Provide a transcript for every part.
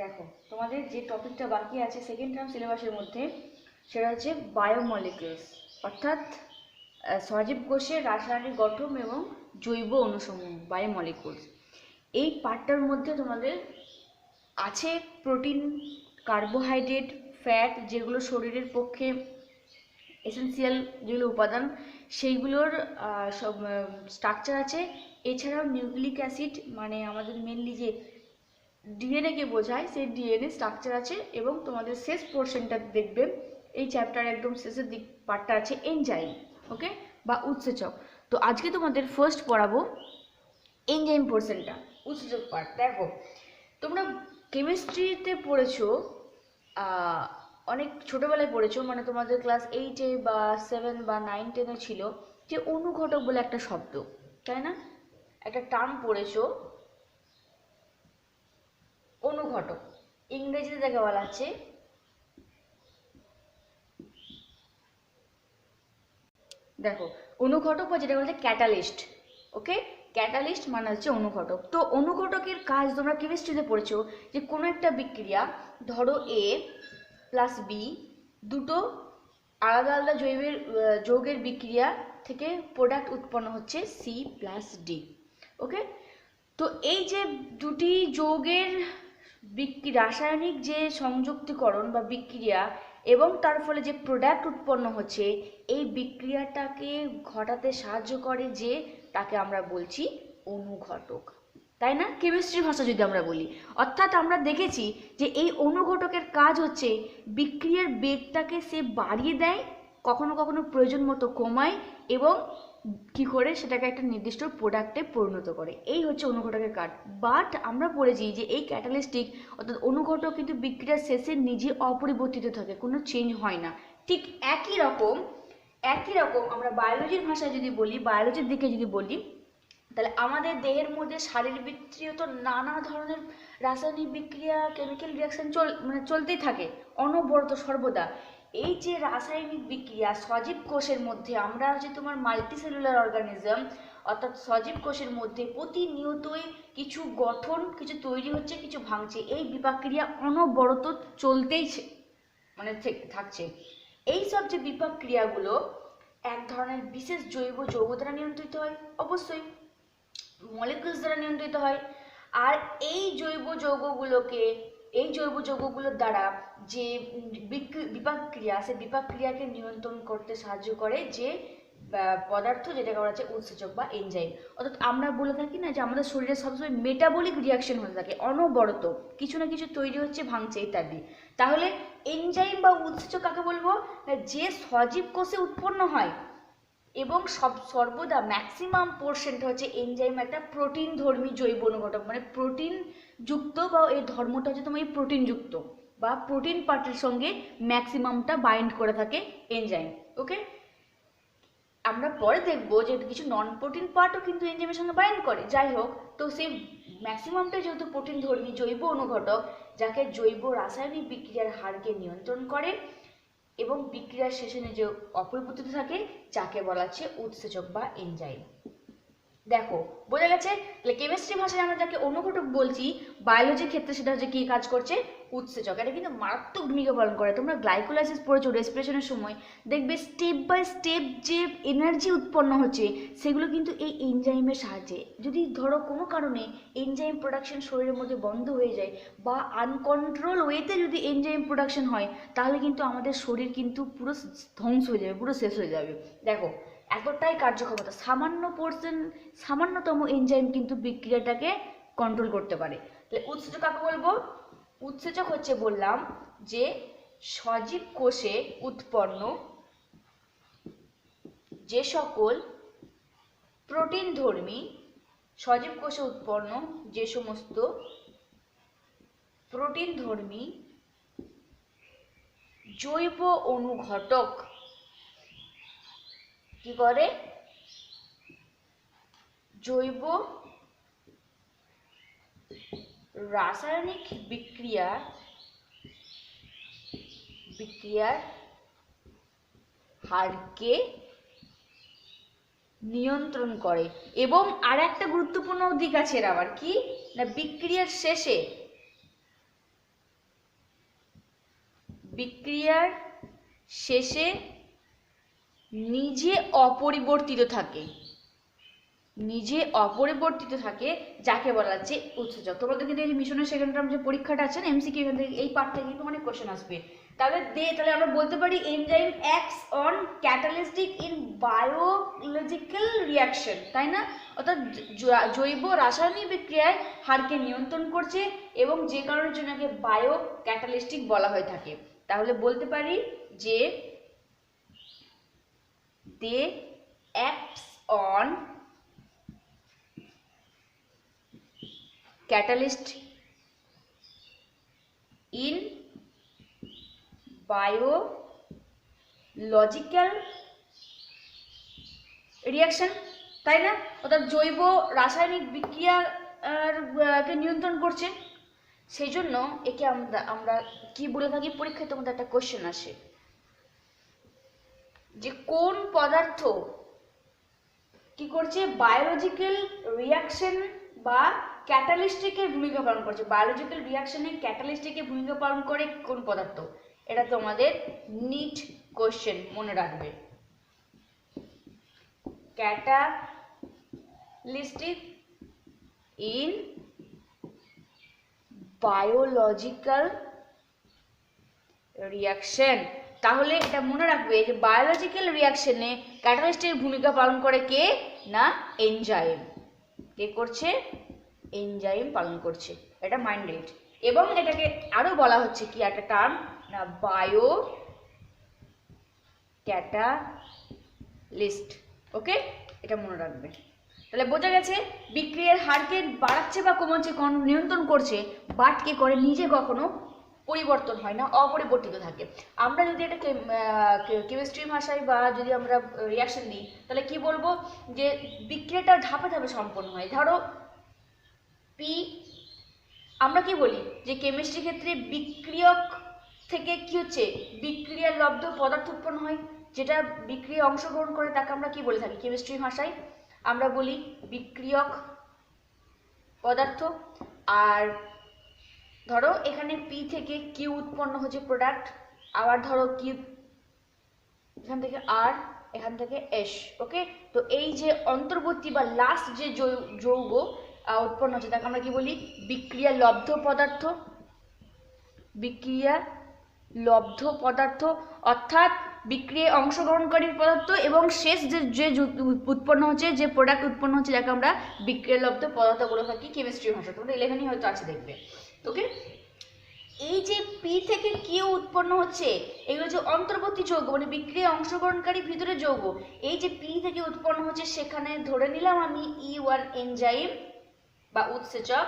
দেখো তোমাদের যে টপিকটা বাকি আছে সেকেন্ড টার্ম সিলেবাসের মধ্যে, সেটা হচ্ছে বায়োমলিকিউলস, অর্থাৎ সজীব কোষের রাসায়নিক গঠন এবং জৈব অণুসমূহ, বায়োমলিকিউলস। এই পার্টটার মধ্যে তোমাদের আছে প্রোটিন, কার্বোহাইড্রেট, ফ্যাট, যেগুলো শরীরের পক্ষে এসেন্সিয়াল যেগুলো উপাদান সেইগুলোর সব স্ট্রাকচার আছে। এছাড়াও নিউক্লিক অ্যাসিড, মানে আমাদের মেনলি যে ডিএনএকে বোঝায় সেই ডিএনএ স্ট্রাকচার আছে। এবং তোমাদের শেষ পোর্শনটা দেখবে এই চ্যাপ্টার একদম শেষের দিক পার্টটা আছে এনজাইম, ওকে, বা উৎসেচক। তো আজকে তোমাদের ফার্স্ট পড়াবো এনজাইম পোর্শনটা, উৎসেচক পার্ট। দেখো তোমরা কেমিস্ট্রিতে পড়েছো, অনেক ছোটোবেলায় পড়েছো, মানে তোমাদের ক্লাস 8-এ বা 7 বা 9-10-এ ছিল যে অনুঘটক বলে একটা শব্দ, তাই না? একটা টার্ম পড়েছো অনুঘটক, ইংরেজিতে যাকে বলা আছে দেখো অনুঘটক বা যেটা বলা হচ্ছে ক্যাটালিস্ট, ওকে। ক্যাটালিস্ট মানে হচ্ছে অনুঘটক। তো অনুঘটকের কাজ তোমরা কেমিস্ট্রিতে পড়েছো যে কোনো একটা বিক্রিয়া, ধরো এ প্লাস বি, দুটো আলাদা আলাদা যৌগের বিক্রিয়া থেকে প্রোডাক্ট উৎপন্ন হচ্ছে সি প্লাস ডি, ওকে। তো এই যে দুটি যৌগের রাসায়নিক যে সংযুক্তিকরণ বা বিক্রিয়া এবং তার ফলে যে প্রোডাক্ট উৎপন্ন হচ্ছে, এই বিক্রিয়াটাকে ঘটাতে সাহায্য করে যে, তাকে আমরা বলছি অনুঘটক, তাই না? কেমিস্ট্রির ভাষা যদি আমরা বলি, অর্থাৎ আমরা দেখেছি যে এই অনুঘটকের কাজ হচ্ছে বিক্রিয়ার বেগটাকে সে বাড়িয়ে দেয়, কখনো কখনো প্রয়োজন মতো কমায়, এবং কি করে সেটাকে একটা নির্দিষ্ট প্রোডাক্টে পরিণত করে। এই হচ্ছে অনুঘটকের কাজ। বাট আমরা পড়েছি যে এই ক্যাটালিস্টিক অর্থাৎ অনুঘটক কিন্তু বিক্রিয়ার শেষে নিজে অপরিবর্তিত থাকে, কোনো চেঞ্জ হয় না। ঠিক একই রকম আমরা বায়োলজির ভাষায় যদি বলি, বায়োলজির দিকে যদি বলি, তাহলে আমাদের দেহের মধ্যে শারীরবৃত্তীয় তো নানা ধরনের রাসায়নিক বিক্রিয়া, কেমিক্যাল রিয়াকশন চলতেই থাকে অনবরত সর্বদা। এই যে রাসায়নিক বিক্রিয়া সজীব কোষের মধ্যে, আমরা হচ্ছে তোমার মাল্টিসেলুলার অর্গানিজম, অর্থাৎ সজীব কোষের মধ্যে প্রতিনিয়তই কিছু গঠন, কিছু তৈরি হচ্ছে, কিছু ভাঙছে, এই বিপাকক্রিয়া অনবরত চলতেই থাকছে। এই সব যে বিপাক ক্রিয়াগুলো এক ধরনের বিশেষ জৈব যৌগ দ্বারা নিয়ন্ত্রিত হয়, অবশ্যই মলিকিউলস দ্বারা নিয়ন্ত্রিত হয়। আর এই জৈব যৌগগুলোর দ্বারা যে বিপাক ক্রিয়া, সেই বিপাক ক্রিয়াকে নিয়ন্ত্রণ করতে সাহায্য করে যে পদার্থ, যেটাকে বলা হচ্ছে উৎসেচক বা এনজাইম। অর্থাৎ আমরা বলে থাকি না যে আমাদের শরীরে সবসময় মেটাবলিক রিয়াকশন হতে থাকে, অনবরত কিছু না কিছু তৈরি হচ্ছে, ভাঙছে ইত্যাদি। তাহলে এনজাইম বা উৎসেচক কাকে বলবো? যে সজীব কোষে উৎপন্ন হয় এবং সর্বদা ম্যাক্সিমাম পোর্শনটা হচ্ছে এনজাইম একটা প্রোটিন ধর্মী জৈব অনুঘটক, মানে প্রোটিন যুক্ত, বা এই ধর্মটা হচ্ছে তোমার এই প্রোটিন যুক্ত বা প্রোটিন পার্টের সঙ্গে ম্যাক্সিমামটা বাইন্ড করে থাকে এনজাইম, ওকে। আমরা পরে দেখবো যে কিছু নন প্রোটিন পার্টও কিন্তু এনজাইমের সঙ্গে বাইন্ড করে, যাই হোক। তো সেই ম্যাক্সিমামটা যেহেতু প্রোটিন ধর্মী জৈব অনুঘটক, যাকে জৈব রাসায়নিক বিক্রিয়ার হারকে নিয়ন্ত্রণ করে এবং বিক্রিয়ার শেষে নিজে অপরিবর্তিত থাকে, যাকে বলা হচ্ছে উৎসেচক বা এনজাইম। দেখো বোঝা গেছে? তাহলে কেমিস্ট্রি ভাষায় আমরা যাকে অনুঘটক বলছি, বায়োলজির ক্ষেত্রে সেটা হচ্ছে কি কাজ করছে? উৎসেচক। এটা কিন্তু মারাত্মক ভূমিকা পালন করে। তোমরা গ্লাইকোলাইসিস পড়েছো রেসপিরেশনের সময়, দেখবে স্টেপ বাই স্টেপ যে এনার্জি উৎপন্ন হচ্ছে সেগুলো কিন্তু এই এনজাইমের সাহায্যে। যদি ধরো কোনো কারণে এনজাইম প্রোডাকশন শরীরের মধ্যে বন্ধ হয়ে যায় বা আনকন্ট্রোল ওয়েতে যদি এনজাইম প্রোডাকশন হয়, তাহলে কিন্তু আমাদের শরীর কিন্তু পুরো ধ্বংস হয়ে যাবে, পুরো শেষ হয়ে যাবে। দেখো এতটাই কার্যক্ষমতা, সামান্যতম এনজাইম কিন্তু বিক্রিয়াটাকে কন্ট্রোল করতে পারে। তাহলে উৎসেচক কাকে বলবো? উৎসেচক হচ্ছে বললাম যে সজীব কোষে উৎপন্ন যে সকল প্রোটিন ধর্মী, সজীব কোষে উৎপন্ন যে সমস্ত প্রোটিন ধর্মী জৈব অনুঘটক কি করে? জৈব রাসায়নিক বিক্রিয়ার হারকে নিয়ন্ত্রণ করে। এবং আর একটা গুরুত্বপূর্ণ দিক আছে এর, আবার কি না, বিক্রিয়ার শেষে বিক্রিয়ার শেষে নিজে অপরিবর্তিত থাকে, নিজে অপরিবর্তিত থাকে, যাকে বলা হচ্ছে উৎসেচক। তোমাদের কিন্তু এই মিশনের সেকেন্ড টার্ম যে পরীক্ষাটা আছে না এমসিকিউ, এখান থেকে এই পার্ট থেকে কিন্তু অনেক কোশ্চেন আসবে। তাহলে আমরা বলতে পারি enzyme acts on catalystic in biological reaction, তাই না? অর্থাৎ জৈব রাসায়নিক বিক্রিয়ায় হারকে নিয়ন্ত্রণ করছে এবং যে কারণের জন্য একে বায়ো ক্যাটালিস্টিক বলা হয়ে থাকে। তাহলে বলতে পারি যে they acts on catalyst in biological reaction, তাই না? অর্থাৎ জৈব রাসায়নিক বিক্রিয়াকে নিয়ন্ত্রণ করছে। সেই জন্য একে আমরা কি বলে থাকি, পরীক্ষায় তোমাদের একটা কোশ্চেন আসে যে কোন পদার্থ কি করছে, বায়োলজিক্যাল রিয়াকশন বা ক্যাটালিস্টিকের ভূমিকা পালন করছে। বায়োলজিক্যাল রিয়াকশনে ক্যাটালিস্টিকের ভূমিকা পালন করে কোন পদার্থ, এটা তোমাদের নিট কোশ্চেন, মনে রাখবে। ক্যাটালিস্টিক ইন বায়োলজিক্যাল রিয়াকশন। তাহলে এটা মনে রাখবে যে বায়োলজিক্যাল রিয়াকশনে ক্যাটালিস্টের ভূমিকা পালন করে কে না, এনজাইম। কে করছে, এনজাইম পালন করছে, এটা মাইন্ডেড। এবং এটাকে আরো বলা হচ্ছে কি একটা টার্ম না, বায়ো ক্যাটালিস্ট। ওকে, এটা মনে রাখবে। তাহলে বোঝা গেছে বিক্রিয়ার হারকে বাড়াচ্ছে বা কমাচ্ছে, নিয়ন্ত্রণ করছে, বাট কে করে, নিজে কখনো পরিবর্তন হয় না, অপরিবর্তিত থাকে। আমরা যদি এটা কেমিস্ট্রি ভাষায় বা যদি আমরা রিয়াকশন দিই তাহলে কি বলবো, যে বিক্রিয়াটা ধাপে ধাপে সম্পন্ন হয়। ধরো পি, আমরা কি বলি যে কেমিস্ট্রি ক্ষেত্রে বিক্রিয়ক থেকে কি হচ্ছে, বিক্রিয়ার লব্ধ পদার্থ উৎপন্ন হয়, যেটা বিক্রিয়া অংশগ্রহণ করে তাকে আমরা কি বলে থাকি কেমিস্ট্রি ভাষায়, আমরা বলি বিক্রিয়ক পদার্থ। আর ধরো এখানে পি থেকে কিউ উৎপন্ন হচ্ছে প্রোডাক্ট, আবার ধরো কিউ এখান থেকে আর, এখান থেকে এস। ওকে, তো এই যে অন্তর্বর্তী বা লাস্ট যে যৌগ উৎপন্ন হচ্ছে তাকে আমরা কি বলি, বিক্রিয়া লব্ধ পদার্থ। বিক্রিয়া লব্ধ পদার্থ অর্থাৎ বিক্রিয়ায় অংশগ্রহণকারী পদার্থ এবং শেষ যে উৎপন্ন হচ্ছে, যে প্রোডাক্ট উৎপন্ন হচ্ছে যাকে আমরা বিক্রিয়া লব্ধ পদার্থ বলে থাকি কেমিস্ট্রি ভাষা। তোমাদের 11ই হয়তো আছে, দেখবে। ওকে, এই যে পি থেকে কিউ উৎপন্ন হচ্ছে, এগুলো যে অন্তর্বর্তী যৌগ মানে বিক্রিয়ায় অংশগ্রহণকারী ভিতরে যৌগ, এই যে পি থেকে উৎপন্ন হচ্ছে সেখানে ধরে নিলাম আমি E1 এনজাইম বা উৎসেচক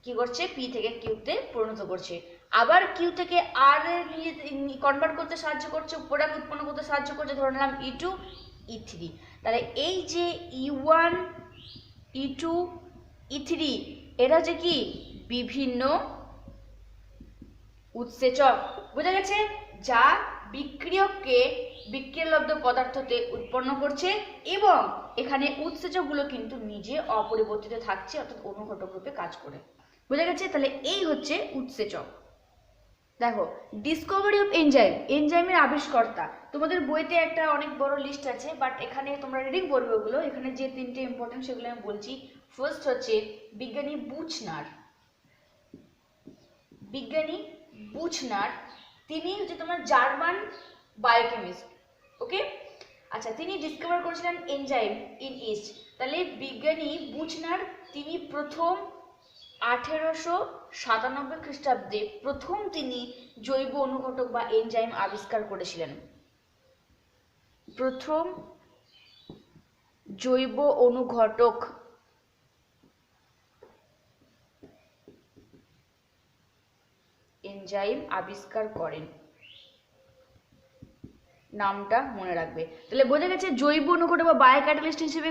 কি করছে, পি থেকে কিউতে পরিণত করছে। আবার কিউ থেকে আর কনভার্ট করতে সাহায্য করছে, প্রোডাক্ট উৎপন্ন করতে সাহায্য করছে, ধরে নিলাম E2 E3। তাহলে এই যে E1 E2 E3 এরা যে কি বিভিন্ন উৎসেচক, বোঝা গেছে, যা বিক্রিয়ককে বিক্রিয়ালব্ধ পদার্থতে উৎপন্ন করছে এবং এখানে উৎসেচকগুলো কিন্তু নিজে অপরিবর্তিত থাকছে, অর্থাৎ অনুঘটক রূপে কাজ করে। বোঝা গেছে? তাহলে এই হচ্ছে উৎসেচক। দেখো, ডিসকভারি অফ এনজাইম, এনজাইমের আবিষ্কর্তা। তোমাদের বইতে একটা অনেক বড় লিস্ট আছে, বাট এখানে তোমরা রিডিং করবে ওগুলো। এখানে যে তিনটে ইম্পর্টেন্ট সেগুলো আমি বলছি। ফার্স্ট হচ্ছে বিজ্ঞানী বুচনার। বিজ্ঞানী বুচনার, তিনি হচ্ছে তোমার জার্মান বায়োকেমিস্ট। ওকে, আচ্ছা, তিনি ডিসকভার করেছিলেন এনজাইম ইন ইস্ট। তাহলে বিজ্ঞানী বুচনার তিনি প্রথম 1897 খ্রিস্টাব্দে প্রথম তিনি জৈব অনুঘটক বা এনজাইম আবিষ্কার করেছিলেন। প্রথম জৈব অনুঘটক এনজাইম আবিষ্কার করেন, নামটা মনে রাখবে। তাহলে বোঝা গেছে জৈব অনুঘটক বা বায়োক্যাটালিস্ট হিসেবে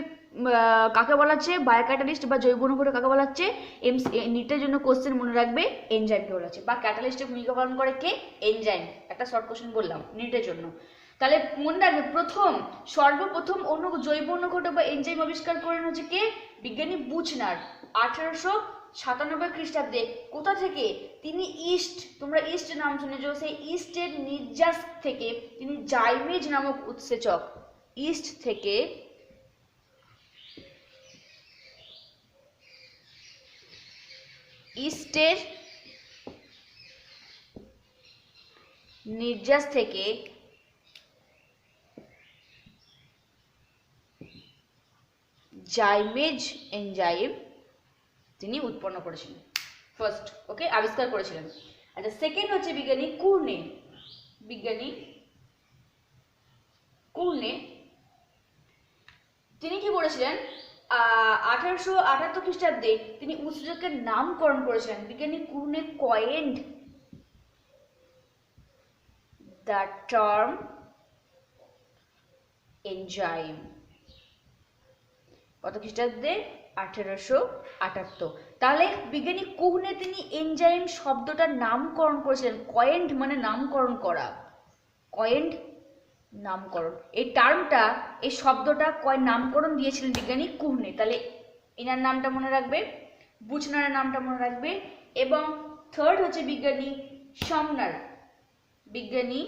কাকে বলা হচ্ছে, বায়োক্যাটালিস্ট বা জৈব অনুঘটক কাকে বলা হচ্ছে, নিটের জন্য কোশ্চেন মনে রাখবে এনজাইমকে বলা হচ্ছে। বা ক্যাটালিস্টের ভূমিকা পালন করে কে, এনজাইম। একটা শর্ট কোশ্চেন বললাম নিটের জন্য। তাহলে মনে রাখবে সর্বপ্রথম জৈব অনুঘটক বা এনজাইম আবিষ্কার করেন হচ্ছে কে, বিজ্ঞানী বুচনার, 1897 97 খ্রিস্টাব্দে কোথা থেকে তিনি ইস্ট, তোমরা ইস্ট নাম শুনেছ, সেই ইস্টের নির্যাস থেকে তিনি জাইমেজ নামক উৎসেচক, ইস্ট থেকে ইস্টের নির্যাস থেকে জাইমেজ এনজাইম তিনি উৎপন্ন করেছিলেন, ফার্স্ট, ওকে, আবিষ্কার করেছিলেন। আচ্ছা, সেকেন্ড হচ্ছে বিজ্ঞানী কুর্নে। বিজ্ঞানী কুর্নে তিনি কি করেছিলেন? 1878 খ্রিস্টাব্দে তিনি উৎসেচকের নামকরণ করেছিলেন। বিজ্ঞানী কুর্নে কয়েন্ড দ্য টার্ম এনজাইম। কত খ্রিস্টাব্দে? 1878। তাহলে বিজ্ঞানী কুর্নে তিনি এনজাইম শব্দটার নামকরণ করেছিলেন। কয়েন্ড মানে নামকরণ করা, কয়েন্ড নামকরণ, এই টার্মটা, এই শব্দটা নামকরণ দিয়েছিলেন বিজ্ঞানী কুর্নে। তাহলে এনার নামটা মনে রাখবে, বুচনারের নামটা মনে রাখবে। এবং থার্ড হচ্ছে বিজ্ঞানী সামনার। বিজ্ঞানী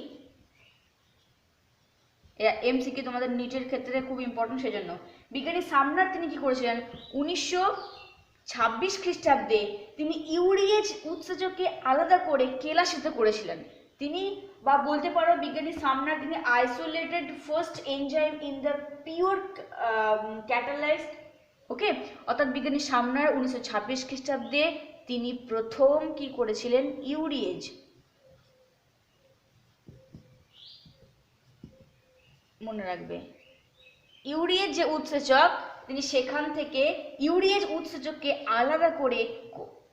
এমসিকিউ তোমাদের নিটের ক্ষেত্রে খুব ইম্পর্টেন্ট, সেজন্য বিজ্ঞানী সামনার তিনি কি করেছিলেন? 1926 খ্রিস্টাব্দে তিনি ইউরিয়েজ উৎসেচককে আলাদা করে কেলাসিত করেছিলেন। তিনি, বা বলতে পারো বিজ্ঞানী সামনার তিনি isolated first enzyme in the pure catalysed, okay. অর্থাৎ বিজ্ঞানী সামনার 1926 খ্রিস্টাব্দে তিনি প্রথম কি করেছিলেন? ইউরিয়েজ, মনে রাখবে, ইউরিয়েজ যে উৎসেচক, তিনি সেখান থেকে ইউরিয়েজ উৎসেচককে আলাদা করে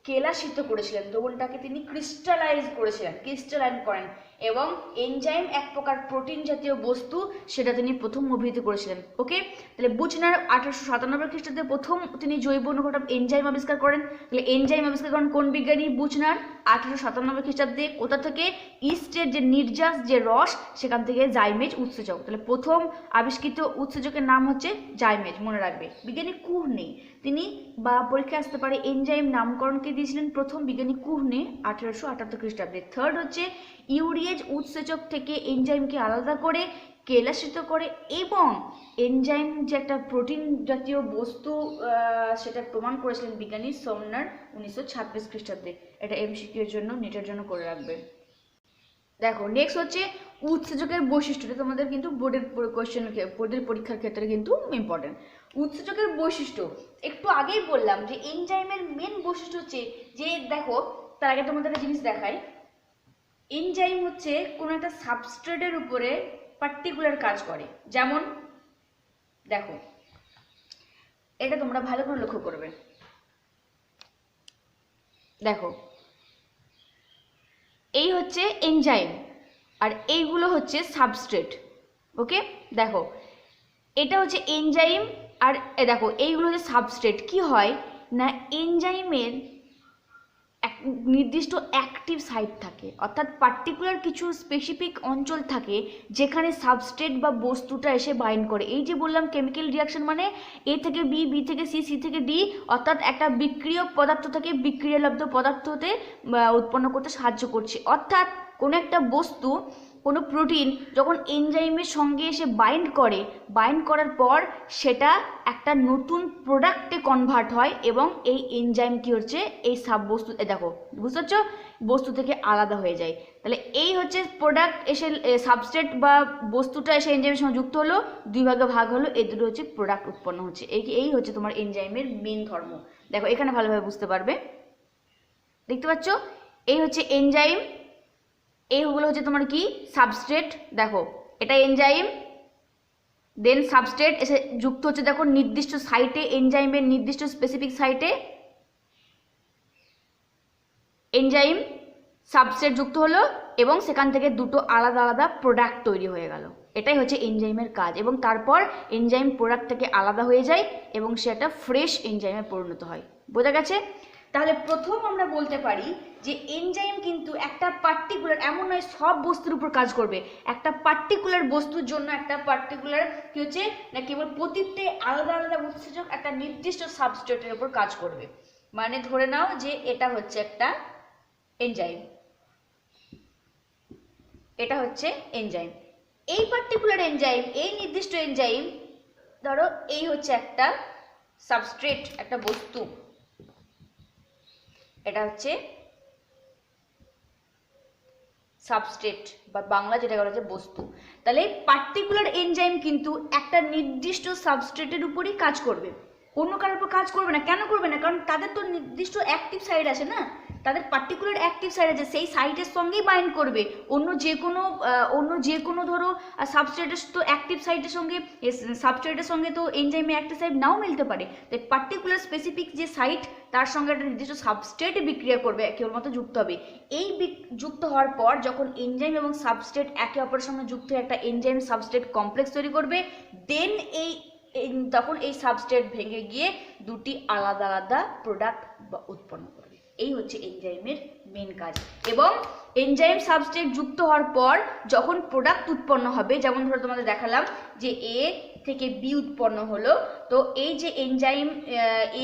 কেলাসিত করেছিলেন, দ্রবণটাকে তিনি ক্রিস্টালাইজ করেছিলেন, ক্রিস্টালাইন করেন, এবং এনজাইম এক প্রকার প্রোটিন জাতীয় বস্তু, সেটা তিনি প্রথম অভিহিত করেছিলেন, ওকে। তাহলে বুচনার 1897 খ্রিস্টাব্দে প্রথম তিনি জৈব অনুঘটক এনজাইম আবিষ্কার করেন। তাহলে এনজাইম আবিষ্কার করেন কোন বিজ্ঞানী? বুচনার 1897 খ্রিস্টাব্দে। কোথা থেকে? ইস্টের যে নির্যাস, যে রস, সেখান থেকে জাইমেজ উৎসেচক। তাহলে প্রথম আবিষ্কৃত উৎসেচকের নাম হচ্ছে জাইমেজ, মনে রাখবে। বিজ্ঞানী কুর্নে তিনি, বা পরীক্ষা আসতে পারে, এনজাইম নামকরণকে দিয়েছিলেন প্রথম বিজ্ঞানী কুর্নে 1878 খ্রিস্টাব্দে। থার্ড হচ্ছে ইউরিয়েজ উৎসেচক থেকে এনজাইমকে আলাদা করে কেলাসিত করে, এবং এনজাইম যে একটা প্রোটিন জাতীয় বস্তু সেটা প্রমাণ করেছিলেন বিজ্ঞানী সামনার 1926 খ্রিস্টাব্দে। এটা এমসিকিউ এর জন্য, নিটের জন্য করে রাখবে। দেখো নেক্সট হচ্ছে উৎসেচকের বৈশিষ্ট্য। এটা তোমাদের কিন্তু বোর্ডের কোশ্চেন, বোর্ডের পরীক্ষার ক্ষেত্রে কিন্তু ইম্পর্টেন্ট। উৎসেচকের বৈশিষ্ট্য একটু আগেই বললাম যে এনজাইমের মেন বৈশিষ্ট্য হচ্ছে যে, দেখো তার আগে তোমাদের একটা জিনিস দেখাই। এনজাইম হচ্ছে কোনো একটা সাবস্ট্রেটের উপরে পার্টিকুলার কাজ করে। যেমন দেখো, এটা তোমরা ভালো করে লক্ষ্য করবে। দেখো, এই হচ্ছে এনজাইম আর এইগুলো হচ্ছে সাবস্ট্রেট, ওকে। দেখো, এটা হচ্ছে এনজাইম আর দেখো এইগুলো হচ্ছে সাবস্ট্রেট। কি হয় না, এনজাইমের এক নির্দিষ্ট অ্যাক্টিভ সাইট থাকে, অর্থাৎ পার্টিকুলার কিছু স্পেসিফিক অঞ্চল থাকে যেখানে সাবস্ট্রেট বা বস্তুটা এসে বাইন্ড করে। এই যে বললাম কেমিক্যাল রিয়াকশন মানে এ থেকে বি, বি থেকে সি, সি থেকে ডি, অর্থাৎ একটা বিক্রিয়ক পদার্থ থেকে বিক্রিয়ালব্ধ পদার্থতে উৎপন্ন করতে সাহায্য করছে। অর্থাৎ কোনো একটা বস্তু, কোনো প্রোটিন যখন এনজাইমের সঙ্গে এসে বাইন্ড করে, বাইন্ড করার পর সেটা একটা নতুন প্রোডাক্টে কনভার্ট হয়, এবং এই এনজাইম কি হচ্ছে, এই সাব বস্তু, দেখো বুঝতে পারছো, বস্তু থেকে আলাদা হয়ে যায়। তাহলে এই হচ্ছে প্রোডাক্ট এসে, সাবস্ট্রেট বা বস্তুটা এসে এনজাইমের সঙ্গে যুক্ত হলো, দুই ভাগে ভাগ হলো, এই দুটো হচ্ছে প্রোডাক্ট উৎপন্ন হচ্ছে। এই হচ্ছে তোমার এনজাইমের মেন ধর্ম। দেখো এখানে ভালোভাবে বুঝতে পারবে, দেখতে পাচ্ছ, এই হচ্ছে এনজাইম, এইগুলো হচ্ছে তোমার কি, সাবস্ট্রেট। দেখো এটা এনজাইম, দেন সাবস্ট্রেট এসে যুক্ত হচ্ছে, দেখো নির্দিষ্ট সাইটে, এনজাইমের নির্দিষ্ট স্পেসিফিক সাইটে এনজাইম সাবস্ট্রেট যুক্ত হলো, এবং সেখান থেকে দুটো আলাদা আলাদা প্রোডাক্ট তৈরি হয়ে গেল। এটাই হচ্ছে এনজাইমের কাজ। এবং তারপর এনজাইম প্রোডাক্ট থেকে আলাদা হয়ে যায় এবং সেটা ফ্রেশ এনজাইমে পরিণত হয়। বোঝা গেছে? তাহলে প্রথম আমরা বলতে পারি যে এনজাইম কিন্তু একটা পার্টিকুলার, এমন নয় সব বস্তুর উপর কাজ করবে, একটা পার্টিকুলার বস্তুর জন্য একটা পার্টিকুলার কি হচ্ছে না, কেবল প্রতিটি আলাদা আলাদা উৎসেচক একটা নির্দিষ্ট সাবস্ট্রেটের উপর কাজ করবে। মানে ধরে নাও যে এটা হচ্ছে একটা এনজাইম, এটা হচ্ছে এনজাইম। এই পার্টিকুলার এনজাইম, এই নির্দিষ্ট এনজাইম, ধরো এই হচ্ছে একটা সাবস্ট্রেট, একটা বস্তু, এটা হচ্ছে সাবস্ট্রেট বা বাংলা যেটা বলা যায় বস্তু। তাহলে এই পার্টিকুলার এনজাইম কিন্তু একটা নির্দিষ্ট সাবস্ট্রেটের উপরই কাজ করবে, অন্য কারোর উপর কাজ করবে না। কেন করবে না? কারণ তাদের তো নির্দিষ্ট অ্যাক্টিভ সাইট আছে না, তাদের পার্টিকুলার অ্যাক্টিভ সাইট আছে, সেই সাইটের সঙ্গেই বাইন্ড করবে। অন্য যে কোনো ধরো সাবস্ট্রেটের তো অ্যাক্টিভ সাইটের সঙ্গে, সাবস্ট্রেটের সঙ্গে তো এনজাইমে অ্যাক্টিভ সাইট নাও মিলতে পারে। তাই পার্টিকুলার স্পেসিফিক যে সাইট, তার সঙ্গে একটা নির্দিষ্ট সাবস্ট্রেট বিক্রিয়া করবে, কেবলমাত্র যুক্ত হবে। এই যুক্ত হওয়ার পর যখন এনজাইম এবং সাবস্ট্রেট একে অপরের সঙ্গে যুক্ত হয়ে একটা এনজাইম সাবস্ট্রেট কমপ্লেক্স তৈরি করবে, দেন তখন এই সাবস্ট্রেট ভেঙে গিয়ে দুটি আলাদা আলাদা প্রোডাক্ট উৎপন্ন করবে। এই হচ্ছে এনজাইমের মেন কাজ। এবং এনজাইম সাবস্ট্রেট যুক্ত হওয়ার পর যখন প্রোডাক্ট উৎপন্ন হবে, যেমন ধরো তোমাদের দেখালাম যে এ থেকে বি উৎপন্ন হলো, তো এই যে এনজাইম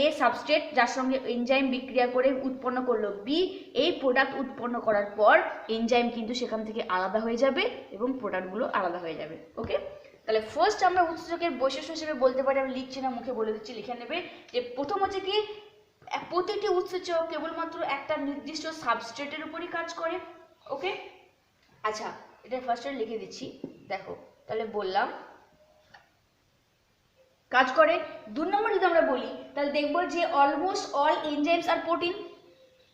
এ সাবস্ট্রেট যার সঙ্গে এনজাইম বিক্রিয়া করে উৎপন্ন করলো বি, এই প্রোডাক্ট উৎপন্ন করার পর এনজাইম কিন্তু সেখান থেকে আলাদা হয়ে যাবে এবং প্রোডাক্টগুলো আলাদা হয়ে যাবে। ওকে, তাহলে ফার্স্ট আমরা উৎসেচকের বৈশিষ্ট্য হিসেবে বলতে পারি, আমি লিখছি না, মুখে বলে দিচ্ছি, লিখে নেবে, যে প্রথম হচ্ছে কি প্রতিটি উৎসেচক কেবলমাত্র একটা নির্দিষ্ট সাবস্ট্রেটের উপরই কাজ করে। ওকে, আচ্ছা এটা ফার্স্টে লিখে দিচ্ছি, দেখো তাহলে বললাম কাজ করে। 2 নম্বর যদি আমরা বলি তাহলে দেখবো যে অলমোস্ট অল এনজাইমস আর প্রোটিন,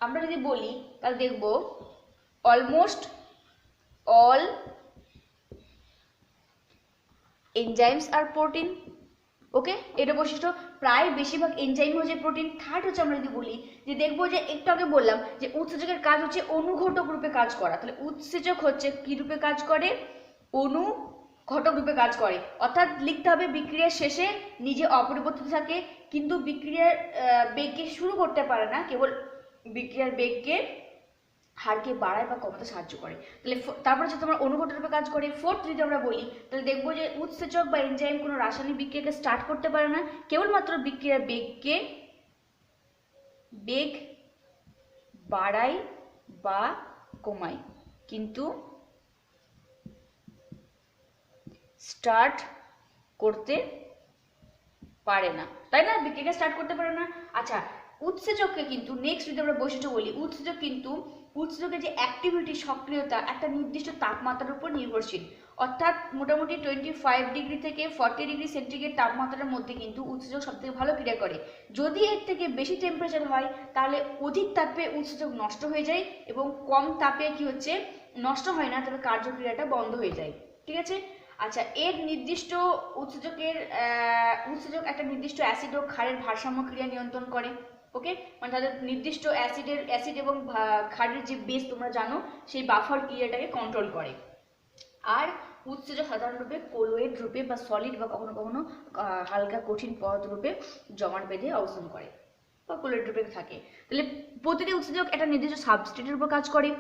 আমরা যদি বলি তাহলে দেখবো অলমোস্ট অল এনজাইমস আর প্রোটিন। ওকে, এটা বৈশিষ্ট্য, প্রায় বেশিরভাগ এনজাইম হচ্ছে প্রোটিন। থার্ড হচ্ছে আমরা যদি বলি যে দেখবো যে একটু আগে বললাম যে উৎসেচকের কাজ হচ্ছে অনুঘটক রূপে কাজ করা, তাহলে উৎসেচক হচ্ছে কি রূপে কাজ করে? অনুঘটক রূপে কাজ করে। অর্থাৎ লিখতে হবে বিক্রিয়ার শেষে নিজে অপরিবর্তিত থাকে, কিন্তু বিক্রিয়ার বেগকে শুরু করতে পারে না, কেবল বিক্রিয়ার বেগকে হারকে বাড়ায় বা কমাতে সাহায্য করে। তাহলে তারপর হচ্ছে তোমার অনুঘটক রূপে কাজ করে। ফোর্থ যদি আমরা বলি তাহলে দেখবো যে উৎসেচক বা এনজাইম কোনো রাসায়নিক বিক্রিয়াকে স্টার্ট করতে পারে না, কেবলমাত্র বিক্রিয়ার বেগ বাড়ায় বা কমায়, কিন্তু স্টার্ট করতে পারে না, তাই না? বিক্রিয়াকে স্টার্ট করতে পারে না। আচ্ছা, উৎসেচককে কিন্তু নেক্সট যদি আমরা বৈশিষ্ট্য বলি, উৎসেচকের যে অ্যাক্টিভিটি, সক্রিয়তা একটা নির্দিষ্ট তাপমাত্রার উপর নির্ভরশীল। অর্থাৎ মোটামুটি 25 ডিগ্রি থেকে 40 ডিগ্রি সেন্টিগ্রেড তাপমাত্রার মধ্যে কিন্তু উৎসেচক সবথেকে ভালো ক্রিয়া করে। যদি এর থেকে বেশি টেম্পারেচার হয় তাহলে অধিক তাপে উৎসেচক নষ্ট হয়ে যায়, এবং কম তাপে কি হচ্ছে, নষ্ট হয় না, তবে কার্যক্রিয়াটা বন্ধ হয়ে যায়। ঠিক আছে। আচ্ছা, এর নির্দিষ্ট উৎসেচক একটা নির্দিষ্ট অ্যাসিড ও ক্ষারের ভারসাম্য ক্রিয়া নিয়ন্ত্রণ করে। ওকে, মানে তাদের নির্দিষ্ট অ্যাসিড এবং ক্ষারের যে বেস তোমরা জানো, সেই বাফার ক্রিয়াটাকে কন্ট্রোল করে। আর উৎসেচক সাধারণরূপে কোলয়েড রূপে বা সলিড বা কখনো কখনো হালকা কঠিন পদার্থ রূপে জমাট বেঁধে অবস্থান করে বা কোলয়েড রূপে থাকে। তাহলে প্রতিটি উৎসেচক একটা নির্দিষ্ট সাবস্ট্রেটের উপর কাজ করে।